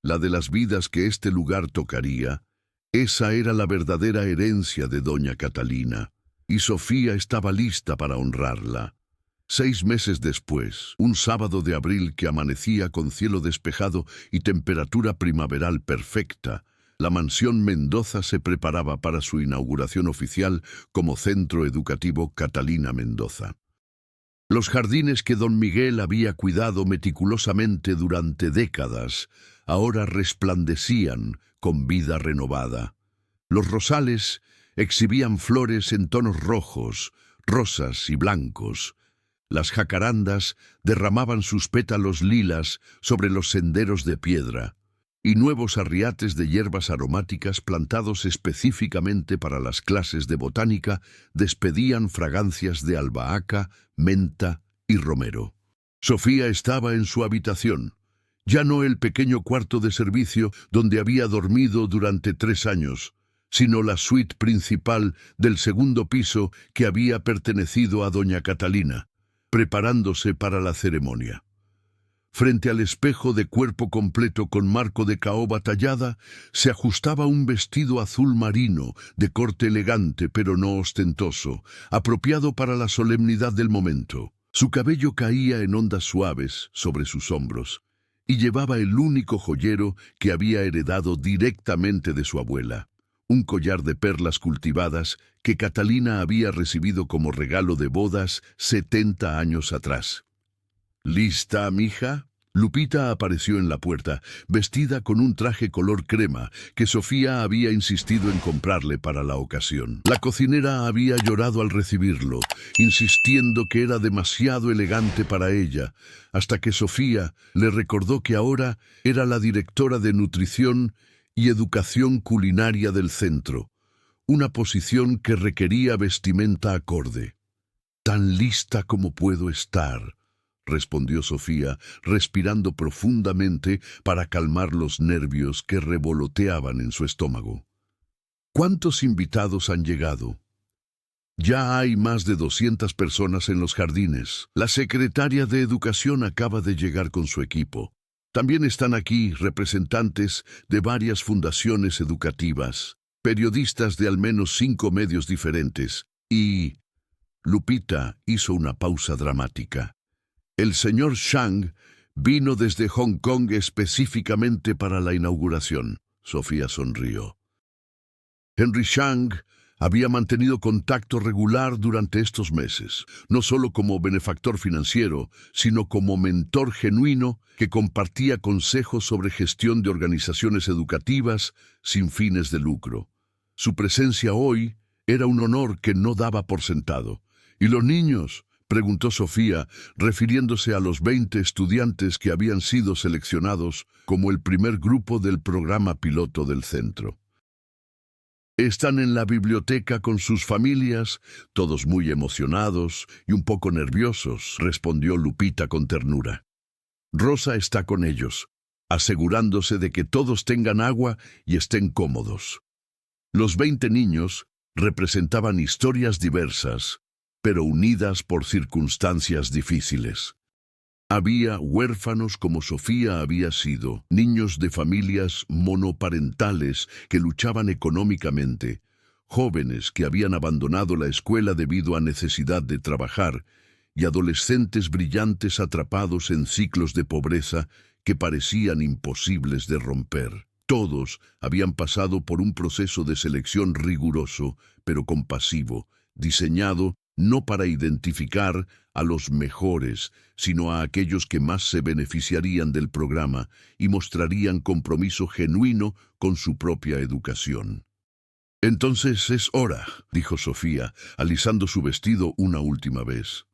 la de las vidas que este lugar tocaría, esa era la verdadera herencia de doña Catalina, y Sofía estaba lista para honrarla. 6 meses después, un sábado de abril que amanecía con cielo despejado y temperatura primaveral perfecta, la mansión Mendoza se preparaba para su inauguración oficial como Centro Educativo Catalina Mendoza. Los jardines que don Miguel había cuidado meticulosamente durante décadas ahora resplandecían con vida renovada. Los rosales exhibían flores en tonos rojos, rosas y blancos. Las jacarandas derramaban sus pétalos lilas sobre los senderos de piedra, y nuevos arriates de hierbas aromáticas plantados específicamente para las clases de botánica despedían fragancias de albahaca, menta y romero. Sofía estaba en su habitación, ya no el pequeño cuarto de servicio donde había dormido durante 3 años, sino la suite principal del segundo piso que había pertenecido a doña Catalina, preparándose para la ceremonia. Frente al espejo de cuerpo completo con marco de caoba tallada, se ajustaba un vestido azul marino, de corte elegante pero no ostentoso, apropiado para la solemnidad del momento. Su cabello caía en ondas suaves sobre sus hombros, y llevaba el único joyero que había heredado directamente de su abuela, un collar de perlas cultivadas que Catalina había recibido como regalo de bodas 70 años atrás. ¿Lista, mija? Lupita apareció en la puerta, vestida con un traje color crema que Sofía había insistido en comprarle para la ocasión. La cocinera había llorado al recibirlo, insistiendo que era demasiado elegante para ella, hasta que Sofía le recordó que ahora era la directora de nutrición y educación culinaria del centro, una posición que requería vestimenta acorde. «Tan lista como puedo estar», respondió Sofía, respirando profundamente para calmar los nervios que revoloteaban en su estómago. «¿Cuántos invitados han llegado?» «Ya hay más de 200 personas en los jardines. La secretaria de Educación acaba de llegar con su equipo. También están aquí representantes de varias fundaciones educativas, periodistas de al menos 5 medios diferentes, y...» Lupita hizo una pausa dramática. «El señor Shang vino desde Hong Kong específicamente para la inauguración». Sofía sonrió. Henry Shang había mantenido contacto regular durante estos meses, no solo como benefactor financiero, sino como mentor genuino que compartía consejos sobre gestión de organizaciones educativas sin fines de lucro. Su presencia hoy era un honor que no daba por sentado. «¿Y los niños?», preguntó Sofía, refiriéndose a los 20 estudiantes que habían sido seleccionados como el primer grupo del programa piloto del centro. «Están en la biblioteca con sus familias, todos muy emocionados y un poco nerviosos», respondió Lupita con ternura. «Rosa está con ellos, asegurándose de que todos tengan agua y estén cómodos». Los 20 niños representaban historias diversas, pero unidas por circunstancias difíciles. Había huérfanos como Sofía había sido, niños de familias monoparentales que luchaban económicamente, jóvenes que habían abandonado la escuela debido a necesidad de trabajar, y adolescentes brillantes atrapados en ciclos de pobreza que parecían imposibles de romper. Todos habían pasado por un proceso de selección riguroso, pero compasivo, diseñado no para identificar a los mejores, sino a aquellos que más se beneficiarían del programa y mostrarían compromiso genuino con su propia educación. «Entonces es hora», dijo Sofía, alisando su vestido una última vez.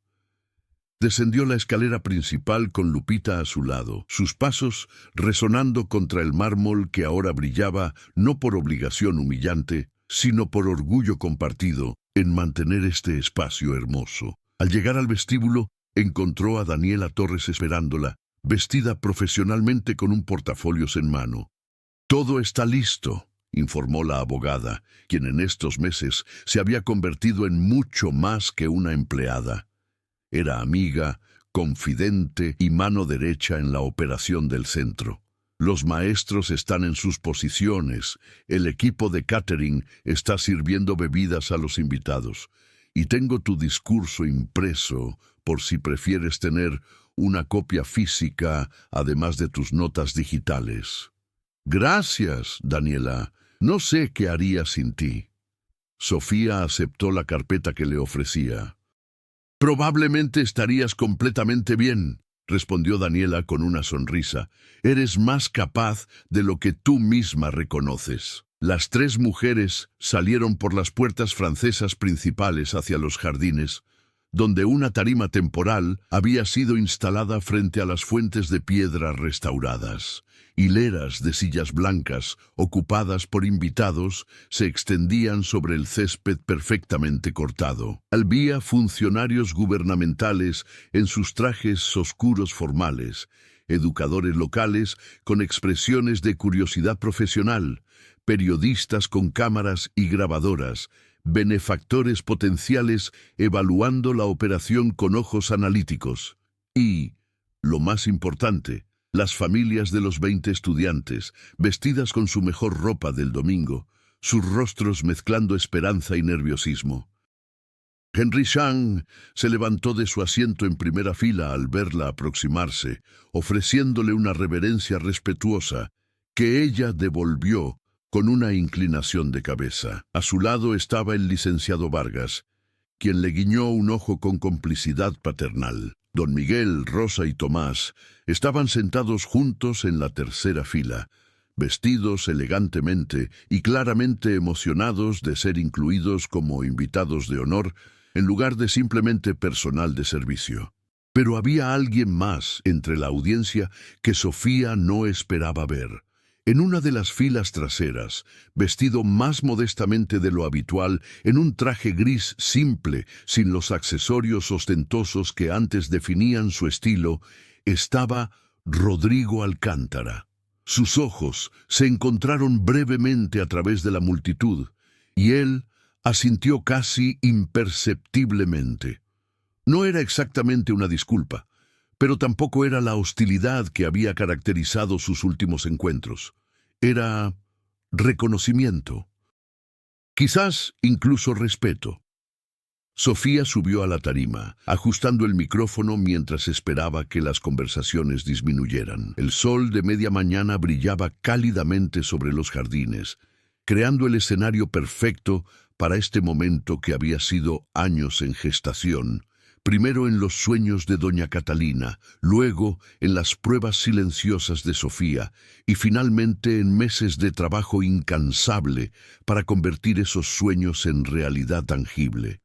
Descendió la escalera principal con Lupita a su lado, sus pasos resonando contra el mármol que ahora brillaba no por obligación humillante, sino por orgullo compartido en mantener este espacio hermoso. Al llegar al vestíbulo, encontró a Daniela Torres esperándola, vestida profesionalmente con un portafolios en mano. «Todo está listo», informó la abogada, quien en estos meses se había convertido en mucho más que una empleada. Era amiga, confidente y mano derecha en la operación del centro. «Los maestros están en sus posiciones, el equipo de catering está sirviendo bebidas a los invitados, y tengo tu discurso impreso por si prefieres tener una copia física además de tus notas digitales». «Gracias, Daniela. No sé qué haría sin ti». Sofía aceptó la carpeta que le ofrecía. «Probablemente estarías completamente bien», respondió Daniela con una sonrisa. «Eres más capaz de lo que tú misma reconoces». Las 3 mujeres salieron por las puertas francesas principales hacia los jardines, donde una tarima temporal había sido instalada frente a las fuentes de piedra restauradas. Hileras de sillas blancas, ocupadas por invitados, se extendían sobre el césped perfectamente cortado. Había funcionarios gubernamentales en sus trajes oscuros formales, educadores locales con expresiones de curiosidad profesional, periodistas con cámaras y grabadoras, benefactores potenciales evaluando la operación con ojos analíticos. Y, lo más importante, las familias de los 20 estudiantes, vestidas con su mejor ropa del domingo, sus rostros mezclando esperanza y nerviosismo. Henry Chang se levantó de su asiento en primera fila al verla aproximarse, ofreciéndole una reverencia respetuosa, que ella devolvió con una inclinación de cabeza. A su lado estaba el licenciado Vargas, quien le guiñó un ojo con complicidad paternal. Don Miguel, Rosa y Tomás estaban sentados juntos en la tercera fila, vestidos elegantemente y claramente emocionados de ser incluidos como invitados de honor en lugar de simplemente personal de servicio. Pero había alguien más entre la audiencia que Sofía no esperaba ver. En una de las filas traseras, vestido más modestamente de lo habitual, en un traje gris simple, sin los accesorios ostentosos que antes definían su estilo, estaba Rodrigo Alcántara. Sus ojos se encontraron brevemente a través de la multitud, y él asintió casi imperceptiblemente. No era exactamente una disculpa, pero tampoco era la hostilidad que había caracterizado sus últimos encuentros. Era reconocimiento, quizás incluso respeto. Sofía subió a la tarima, ajustando el micrófono mientras esperaba que las conversaciones disminuyeran. El sol de media mañana brillaba cálidamente sobre los jardines, creando el escenario perfecto para este momento que había sido años en gestación. Primero en los sueños de doña Catalina, luego en las pruebas silenciosas de Sofía y finalmente en meses de trabajo incansable para convertir esos sueños en realidad tangible.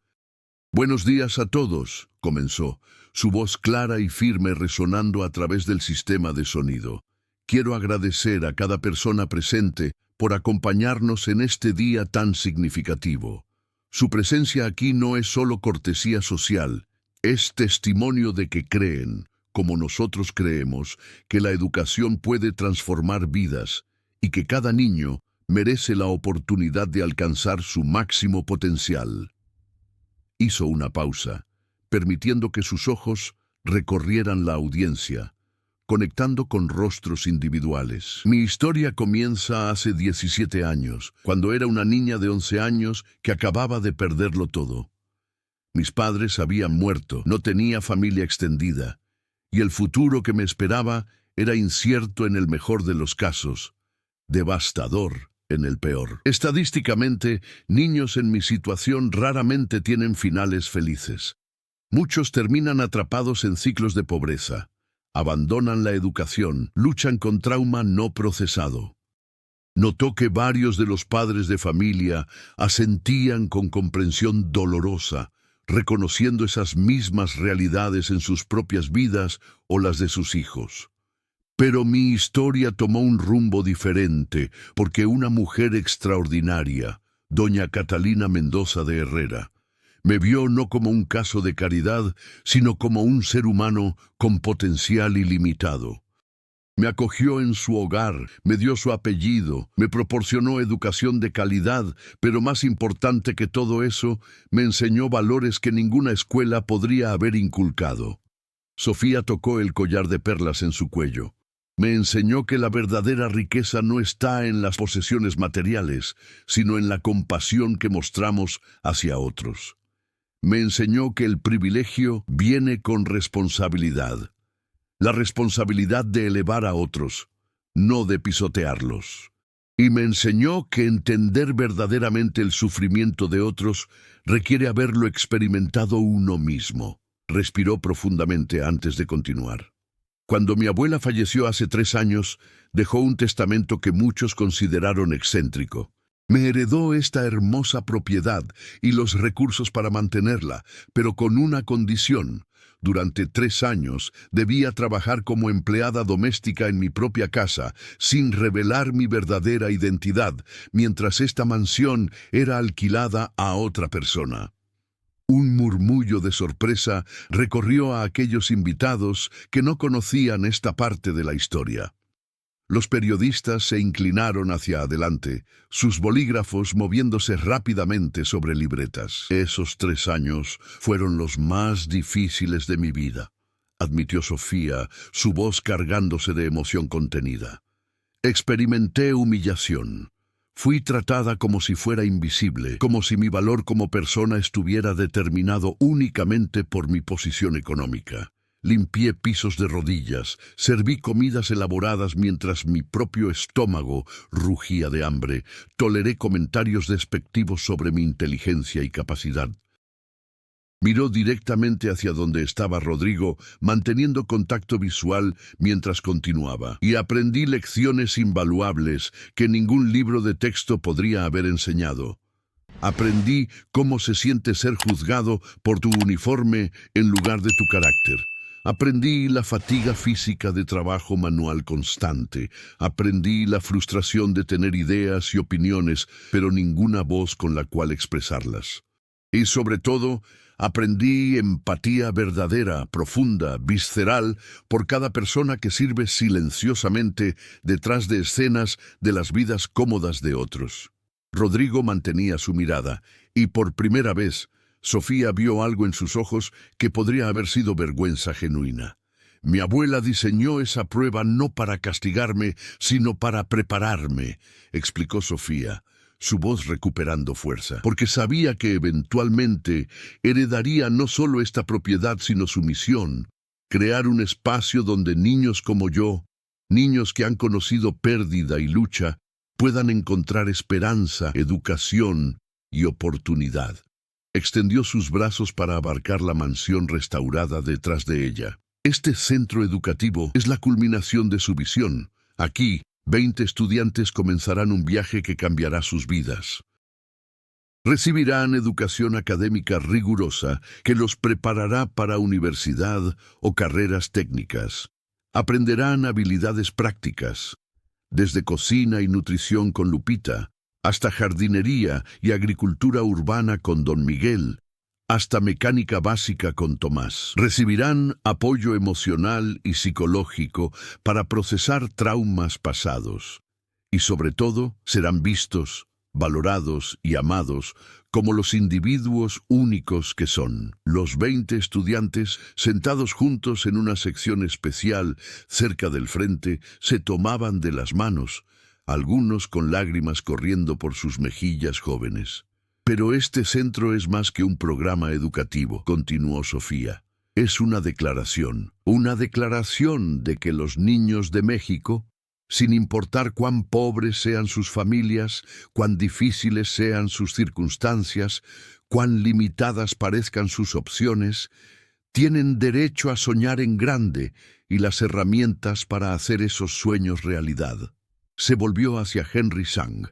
«Buenos días a todos», comenzó, su voz clara y firme resonando a través del sistema de sonido. «Quiero agradecer a cada persona presente por acompañarnos en este día tan significativo. Su presencia aquí no es solo cortesía social, es testimonio de que creen, como nosotros creemos, que la educación puede transformar vidas y que cada niño merece la oportunidad de alcanzar su máximo potencial». Hizo una pausa, permitiendo que sus ojos recorrieran la audiencia, conectando con rostros individuales. «Mi historia comienza hace 17 años, cuando era una niña de 11 años que acababa de perderlo todo. Mis padres habían muerto, no tenía familia extendida, y el futuro que me esperaba era incierto en el mejor de los casos, devastador en el peor. Estadísticamente, niños en mi situación raramente tienen finales felices. Muchos terminan atrapados en ciclos de pobreza, abandonan la educación, luchan con trauma no procesado. Notó que varios de los padres de familia asentían con comprensión dolorosa, reconociendo esas mismas realidades en sus propias vidas o las de sus hijos. Pero mi historia tomó un rumbo diferente, porque una mujer extraordinaria, doña Catalina Mendoza de Herrera, me vio no como un caso de caridad, sino como un ser humano con potencial ilimitado. Me acogió en su hogar, me dio su apellido, me proporcionó educación de calidad, pero más importante que todo eso, me enseñó valores que ninguna escuela podría haber inculcado. Sofía tocó el collar de perlas en su cuello. Me enseñó que la verdadera riqueza no está en las posesiones materiales, sino en la compasión que mostramos hacia otros. Me enseñó que el privilegio viene con responsabilidad. La responsabilidad de elevar a otros, no de pisotearlos. Y me enseñó que entender verdaderamente el sufrimiento de otros requiere haberlo experimentado uno mismo. Respiró profundamente antes de continuar. Cuando mi abuela falleció hace 3 años, dejó un testamento que muchos consideraron excéntrico. Me heredó esta hermosa propiedad y los recursos para mantenerla, pero con una condición. Durante 3 años debía trabajar como empleada doméstica en mi propia casa, sin revelar mi verdadera identidad, mientras esta mansión era alquilada a otra persona. Un murmullo de sorpresa recorrió a aquellos invitados que no conocían esta parte de la historia. Los periodistas se inclinaron hacia adelante, sus bolígrafos moviéndose rápidamente sobre libretas. Esos 3 años fueron los más difíciles de mi vida, admitió Sofía, su voz cargándose de emoción contenida. Experimenté humillación. Fui tratada como si fuera invisible, como si mi valor como persona estuviera determinado únicamente por mi posición económica. Limpié pisos de rodillas, serví comidas elaboradas mientras mi propio estómago rugía de hambre, toleré comentarios despectivos sobre mi inteligencia y capacidad. Miró directamente hacia donde estaba Rodrigo, manteniendo contacto visual mientras continuaba, y aprendí lecciones invaluables que ningún libro de texto podría haber enseñado. Aprendí cómo se siente ser juzgado por tu uniforme en lugar de tu carácter. Aprendí la fatiga física de trabajo manual constante. Aprendí la frustración de tener ideas y opiniones, pero ninguna voz con la cual expresarlas. Y sobre todo, aprendí empatía verdadera, profunda, visceral, por cada persona que sirve silenciosamente detrás de escenas de las vidas cómodas de otros. Rodrigo mantenía su mirada, y por primera vez, Sofía vio algo en sus ojos que podría haber sido vergüenza genuina. Mi abuela diseñó esa prueba no para castigarme, sino para prepararme, explicó Sofía, su voz recuperando fuerza, porque sabía que eventualmente heredaría no solo esta propiedad, sino su misión, crear un espacio donde niños como yo, niños que han conocido pérdida y lucha, puedan encontrar esperanza, educación y oportunidad. Extendió sus brazos para abarcar la mansión restaurada detrás de ella. Este centro educativo es la culminación de su visión. Aquí, 20 estudiantes comenzarán un viaje que cambiará sus vidas. Recibirán educación académica rigurosa que los preparará para universidad o carreras técnicas. Aprenderán habilidades prácticas, desde cocina y nutrición con Lupita, hasta jardinería y agricultura urbana con Don Miguel, hasta mecánica básica con Tomás. Recibirán apoyo emocional y psicológico para procesar traumas pasados. Y sobre todo, serán vistos, valorados y amados como los individuos únicos que son. Los 20 estudiantes, sentados juntos en una sección especial cerca del frente, se tomaban de las manos, algunos con lágrimas corriendo por sus mejillas jóvenes. Pero este centro es más que un programa educativo, continuó Sofía. Es una declaración de que los niños de México, sin importar cuán pobres sean sus familias, cuán difíciles sean sus circunstancias, cuán limitadas parezcan sus opciones, tienen derecho a soñar en grande y las herramientas para hacer esos sueños realidad. Se volvió hacia Henry Sang.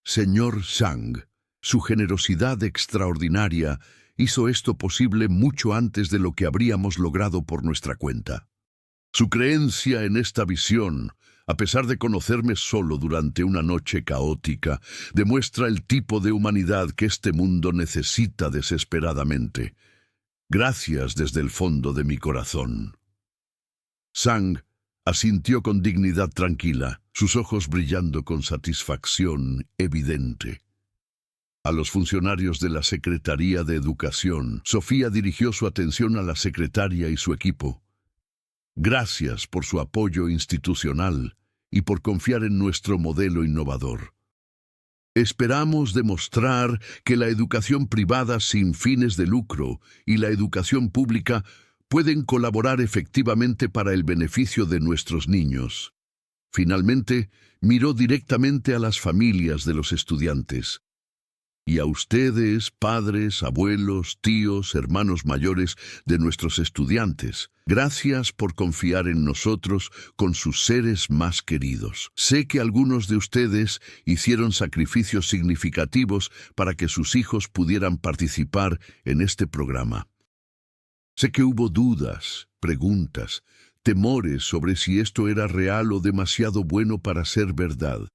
Señor Sang, su generosidad extraordinaria hizo esto posible mucho antes de lo que habríamos logrado por nuestra cuenta. Su creencia en esta visión, a pesar de conocerme solo durante una noche caótica, demuestra el tipo de humanidad que este mundo necesita desesperadamente. Gracias desde el fondo de mi corazón. Sang asintió con dignidad tranquila, sus ojos brillando con satisfacción evidente. A los funcionarios de la Secretaría de Educación, Sofía dirigió su atención a la secretaria y su equipo. Gracias por su apoyo institucional y por confiar en nuestro modelo innovador. Esperamos demostrar que la educación privada sin fines de lucro y la educación pública pueden colaborar efectivamente para el beneficio de nuestros niños. Finalmente, miró directamente a las familias de los estudiantes. Y a ustedes, padres, abuelos, tíos, hermanos mayores de nuestros estudiantes, gracias por confiar en nosotros con sus seres más queridos. Sé que algunos de ustedes hicieron sacrificios significativos para que sus hijos pudieran participar en este programa. Sé que hubo dudas, preguntas, temores sobre si esto era real o demasiado bueno para ser verdad.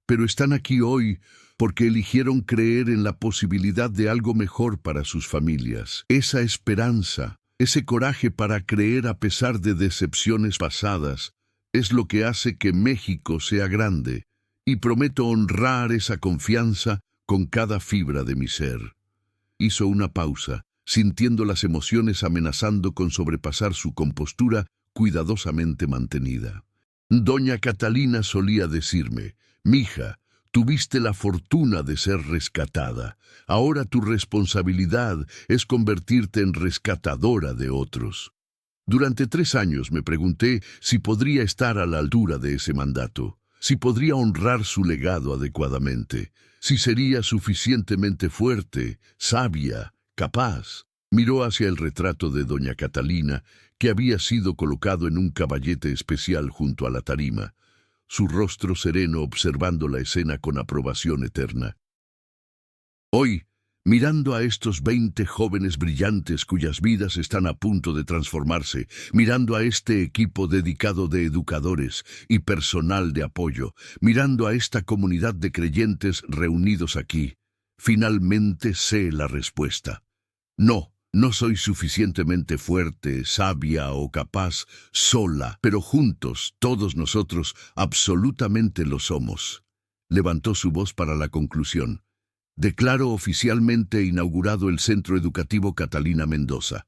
Pero están aquí hoy porque eligieron creer en la posibilidad de algo mejor para sus familias. Esa esperanza, ese coraje para creer a pesar de decepciones pasadas, es lo que hace que México sea grande, y prometo honrar esa confianza con cada fibra de mi ser. Hizo una pausa, sintiendo las emociones amenazando con sobrepasar su compostura cuidadosamente mantenida. Doña Catalina solía decirme: «Mija, tuviste la fortuna de ser rescatada. Ahora tu responsabilidad es convertirte en rescatadora de otros». Durante 3 años me pregunté si podría estar a la altura de ese mandato, si podría honrar su legado adecuadamente, si sería suficientemente fuerte, sabia, capaz. Miró hacia el retrato de doña Catalina, que había sido colocado en un caballete especial junto a la tarima, su rostro sereno observando la escena con aprobación eterna. Hoy, mirando a estos 20 jóvenes brillantes cuyas vidas están a punto de transformarse, mirando a este equipo dedicado de educadores y personal de apoyo, mirando a esta comunidad de creyentes reunidos aquí, finalmente sé la respuesta. No soy suficientemente fuerte, sabia o capaz sola, pero juntos, todos nosotros, absolutamente lo somos. Levantó su voz para la conclusión. Declaro oficialmente inaugurado el Centro Educativo Catalina Mendoza.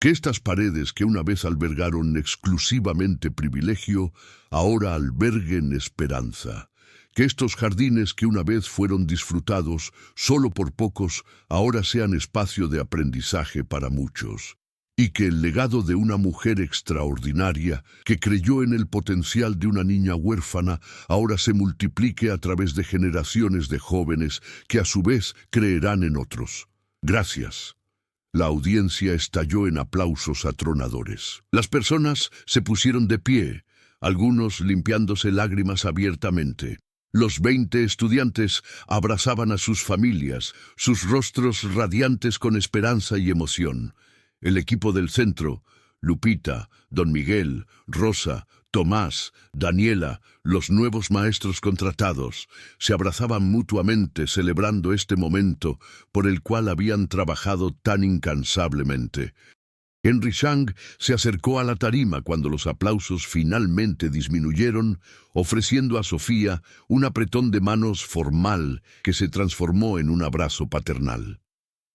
Que estas paredes que una vez albergaron exclusivamente privilegio, ahora alberguen esperanza. Que estos jardines que una vez fueron disfrutados solo por pocos, ahora sean espacio de aprendizaje para muchos. Y que el legado de una mujer extraordinaria, que creyó en el potencial de una niña huérfana, ahora se multiplique a través de generaciones de jóvenes que a su vez creerán en otros. Gracias. La audiencia estalló en aplausos atronadores. Las personas se pusieron de pie, algunos limpiándose lágrimas abiertamente. Los 20 estudiantes abrazaban a sus familias, sus rostros radiantes con esperanza y emoción. El equipo del centro, Lupita, Don Miguel, Rosa, Tomás, Daniela, los nuevos maestros contratados, se abrazaban mutuamente celebrando este momento por el cual habían trabajado tan incansablemente. Henry Chang se acercó a la tarima cuando los aplausos finalmente disminuyeron, ofreciendo a Sofía un apretón de manos formal que se transformó en un abrazo paternal.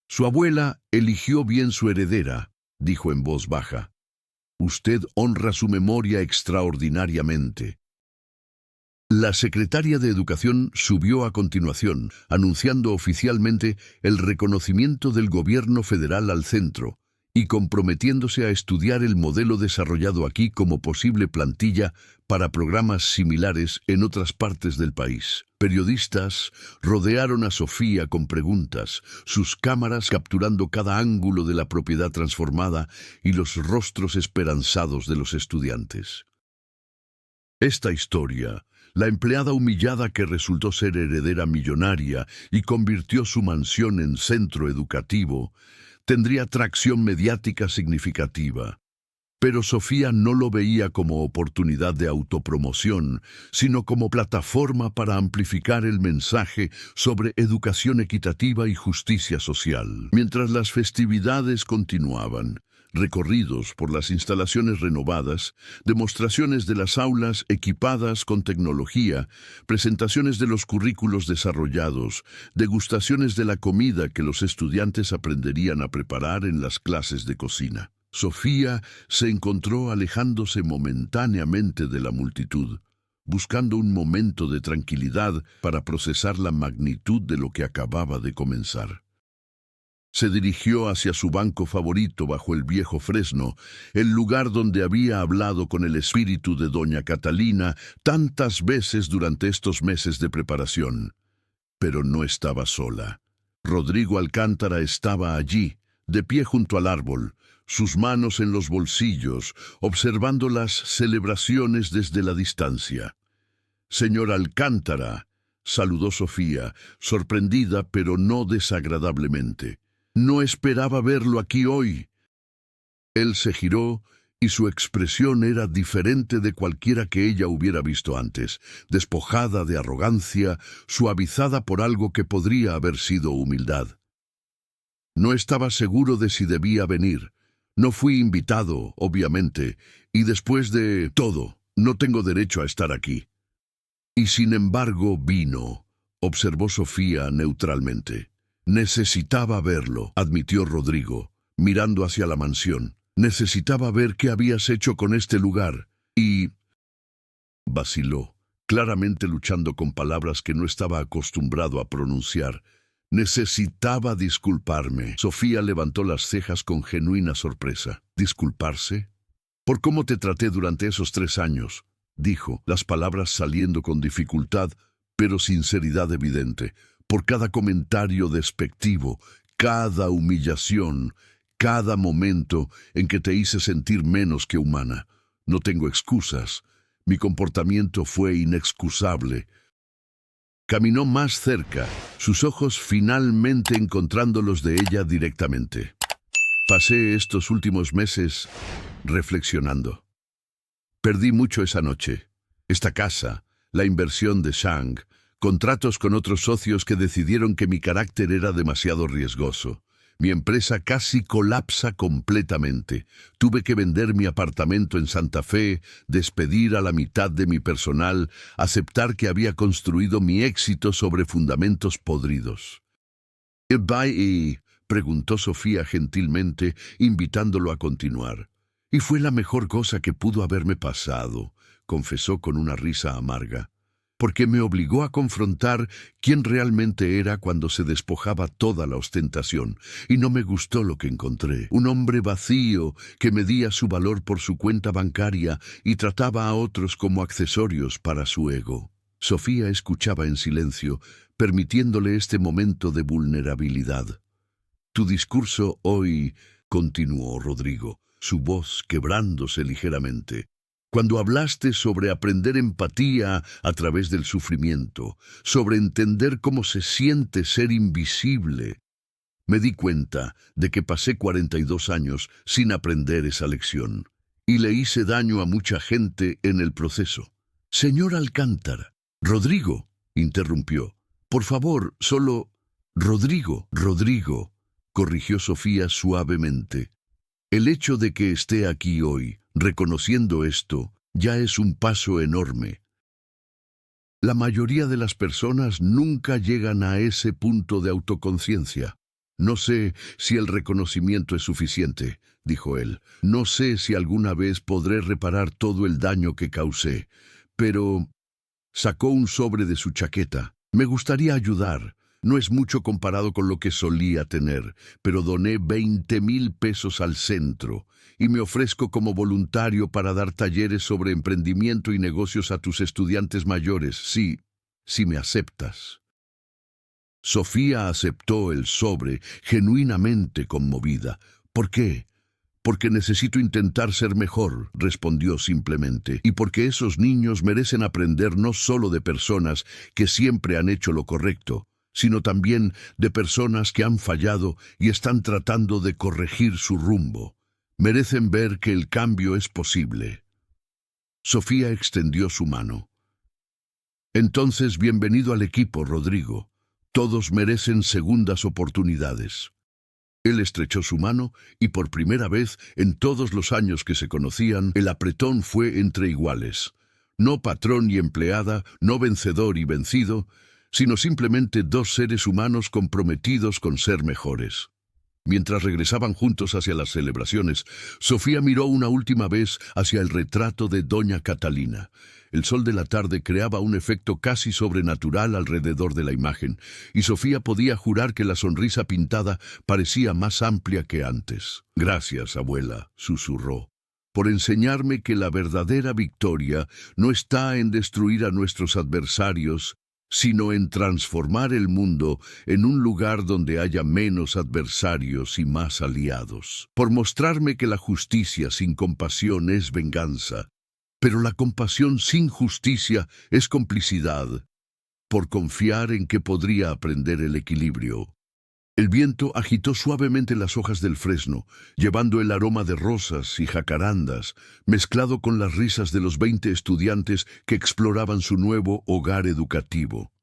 Su abuela eligió bien su heredera, dijo en voz baja. Usted honra su memoria extraordinariamente. La secretaria de Educación subió a continuación, anunciando oficialmente el reconocimiento del gobierno federal al centro, y comprometiéndose a estudiar el modelo desarrollado aquí como posible plantilla para programas similares en otras partes del país. Periodistas rodearon a Sofía con preguntas, sus cámaras capturando cada ángulo de la propiedad transformada y los rostros esperanzados de los estudiantes. Esta historia, la empleada humillada que resultó ser heredera millonaria y convirtió su mansión en centro educativo, tendría tracción mediática significativa. Pero Sofía no lo veía como oportunidad de autopromoción, sino como plataforma para amplificar el mensaje sobre educación equitativa y justicia social. Mientras las festividades continuaban, recorridos por las instalaciones renovadas, demostraciones de las aulas equipadas con tecnología, presentaciones de los currículos desarrollados, degustaciones de la comida que los estudiantes aprenderían a preparar en las clases de cocina. Sofía se encontró alejándose momentáneamente de la multitud, buscando un momento de tranquilidad para procesar la magnitud de lo que acababa de comenzar. Se dirigió hacia su banco favorito bajo el viejo fresno, el lugar donde había hablado con el espíritu de doña Catalina tantas veces durante estos meses de preparación. Pero no estaba sola. Rodrigo Alcántara estaba allí, de pie junto al árbol, sus manos en los bolsillos, observando las celebraciones desde la distancia. «Señor Alcántara», saludó Sofía, sorprendida pero no desagradablemente. «No esperaba verlo aquí hoy». Él se giró y su expresión era diferente de cualquiera que ella hubiera visto antes, despojada de arrogancia, suavizada por algo que podría haber sido humildad. No estaba seguro de si debía venir. No fui invitado, obviamente, y después de todo, no tengo derecho a estar aquí. Y sin embargo vino, observó Sofía neutralmente. Necesitaba verlo, admitió Rodrigo, mirando hacia la mansión. Necesitaba ver qué habías hecho con este lugar. Y vaciló, claramente luchando con palabras que no estaba acostumbrado a pronunciar. Necesitaba disculparme. Sofía levantó las cejas con genuina sorpresa. ¿Disculparse? Por cómo te traté durante esos 3 años, dijo, las palabras saliendo con dificultad, pero sinceridad evidente. Por cada comentario despectivo, cada humillación, cada momento en que te hice sentir menos que humana. No tengo excusas. Mi comportamiento fue inexcusable. Caminó más cerca, sus ojos finalmente encontrando los de ella directamente. Pasé estos últimos meses reflexionando. Perdí mucho esa noche. Esta casa, la inversión de Shang, contratos con otros socios que decidieron que mi carácter era demasiado riesgoso. Mi empresa casi colapsa completamente. Tuve que vender mi apartamento en Santa Fe, despedir a la mitad de mi personal, aceptar que había construido mi éxito sobre fundamentos podridos. «¿Y?» preguntó Sofía gentilmente, invitándolo a continuar. «Y fue la mejor cosa que pudo haberme pasado», confesó con una risa amarga, «porque me obligó a confrontar quién realmente era cuando se despojaba toda la ostentación, y no me gustó lo que encontré. Un hombre vacío que medía su valor por su cuenta bancaria y trataba a otros como accesorios para su ego». Sofía escuchaba en silencio, permitiéndole este momento de vulnerabilidad. «Tu discurso hoy», continuó Rodrigo, su voz quebrándose ligeramente, «cuando hablaste sobre aprender empatía a través del sufrimiento, sobre entender cómo se siente ser invisible, me di cuenta de que pasé 42 años sin aprender esa lección, y le hice daño a mucha gente en el proceso». «Señor Alcántara». «Rodrigo», interrumpió. «Por favor, solo...» Rodrigo», corrigió Sofía suavemente. «El hecho de que esté aquí hoy, reconociendo esto, ya es un paso enorme. La mayoría de las personas nunca llegan a ese punto de autoconciencia. No sé si el reconocimiento es suficiente», dijo él. «No sé si alguna vez podré reparar todo el daño que causé, pero...» Sacó un sobre de su chaqueta. «Me gustaría ayudar. No es mucho comparado con lo que solía tener, pero doné 20,000 pesos al centro y me ofrezco como voluntario para dar talleres sobre emprendimiento y negocios a tus estudiantes mayores, si me aceptas». Sofía aceptó el sobre, genuinamente conmovida. «¿Por qué?» «Porque necesito intentar ser mejor», respondió simplemente, «y porque esos niños merecen aprender no solo de personas que siempre han hecho lo correcto, sino también de personas que han fallado y están tratando de corregir su rumbo. Merecen ver que el cambio es posible». Sofía extendió su mano. «Entonces, bienvenido al equipo, Rodrigo. Todos merecen segundas oportunidades». Él estrechó su mano y por primera vez en todos los años que se conocían, el apretón fue entre iguales. No patrón y empleada, no vencedor y vencido, sino simplemente 2 seres humanos comprometidos con ser mejores. Mientras regresaban juntos hacia las celebraciones, Sofía miró una última vez hacia el retrato de doña Catalina. El sol de la tarde creaba un efecto casi sobrenatural alrededor de la imagen, y Sofía podía jurar que la sonrisa pintada parecía más amplia que antes. «Gracias, abuela», susurró, «por enseñarme que la verdadera victoria no está en destruir a nuestros adversarios, sino en transformar el mundo en un lugar donde haya menos adversarios y más aliados. Por mostrarme que la justicia sin compasión es venganza, pero la compasión sin justicia es complicidad. Por confiar en que podría aprender el equilibrio. El viento agitó suavemente las hojas del fresno, llevando el aroma de rosas y jacarandas, mezclado con las risas de los 20 estudiantes que exploraban su nuevo hogar educativo.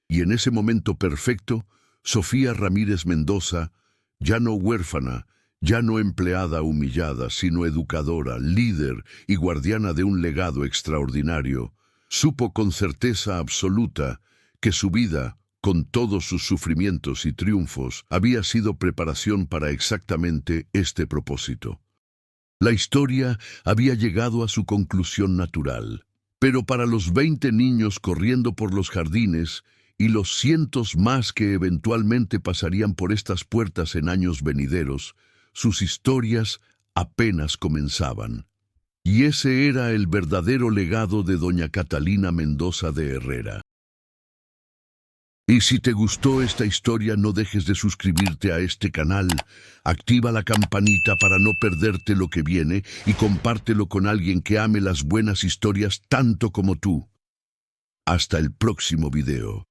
Y en ese momento perfecto, Sofía Ramírez Mendoza, ya no huérfana, ya no empleada humillada, sino educadora, líder y guardiana de un legado extraordinario, supo con certeza absoluta que su vida, con todos sus sufrimientos y triunfos, había sido preparación para exactamente este propósito. La historia había llegado a su conclusión natural, pero para los 20 niños corriendo por los jardines y los cientos más que eventualmente pasarían por estas puertas en años venideros, sus historias apenas comenzaban. Y ese era el verdadero legado de doña Catalina Mendoza de Herrera. Y si te gustó esta historia, no dejes de suscribirte a este canal, activa la campanita para no perderte lo que viene y compártelo con alguien que ame las buenas historias tanto como tú. Hasta el próximo video.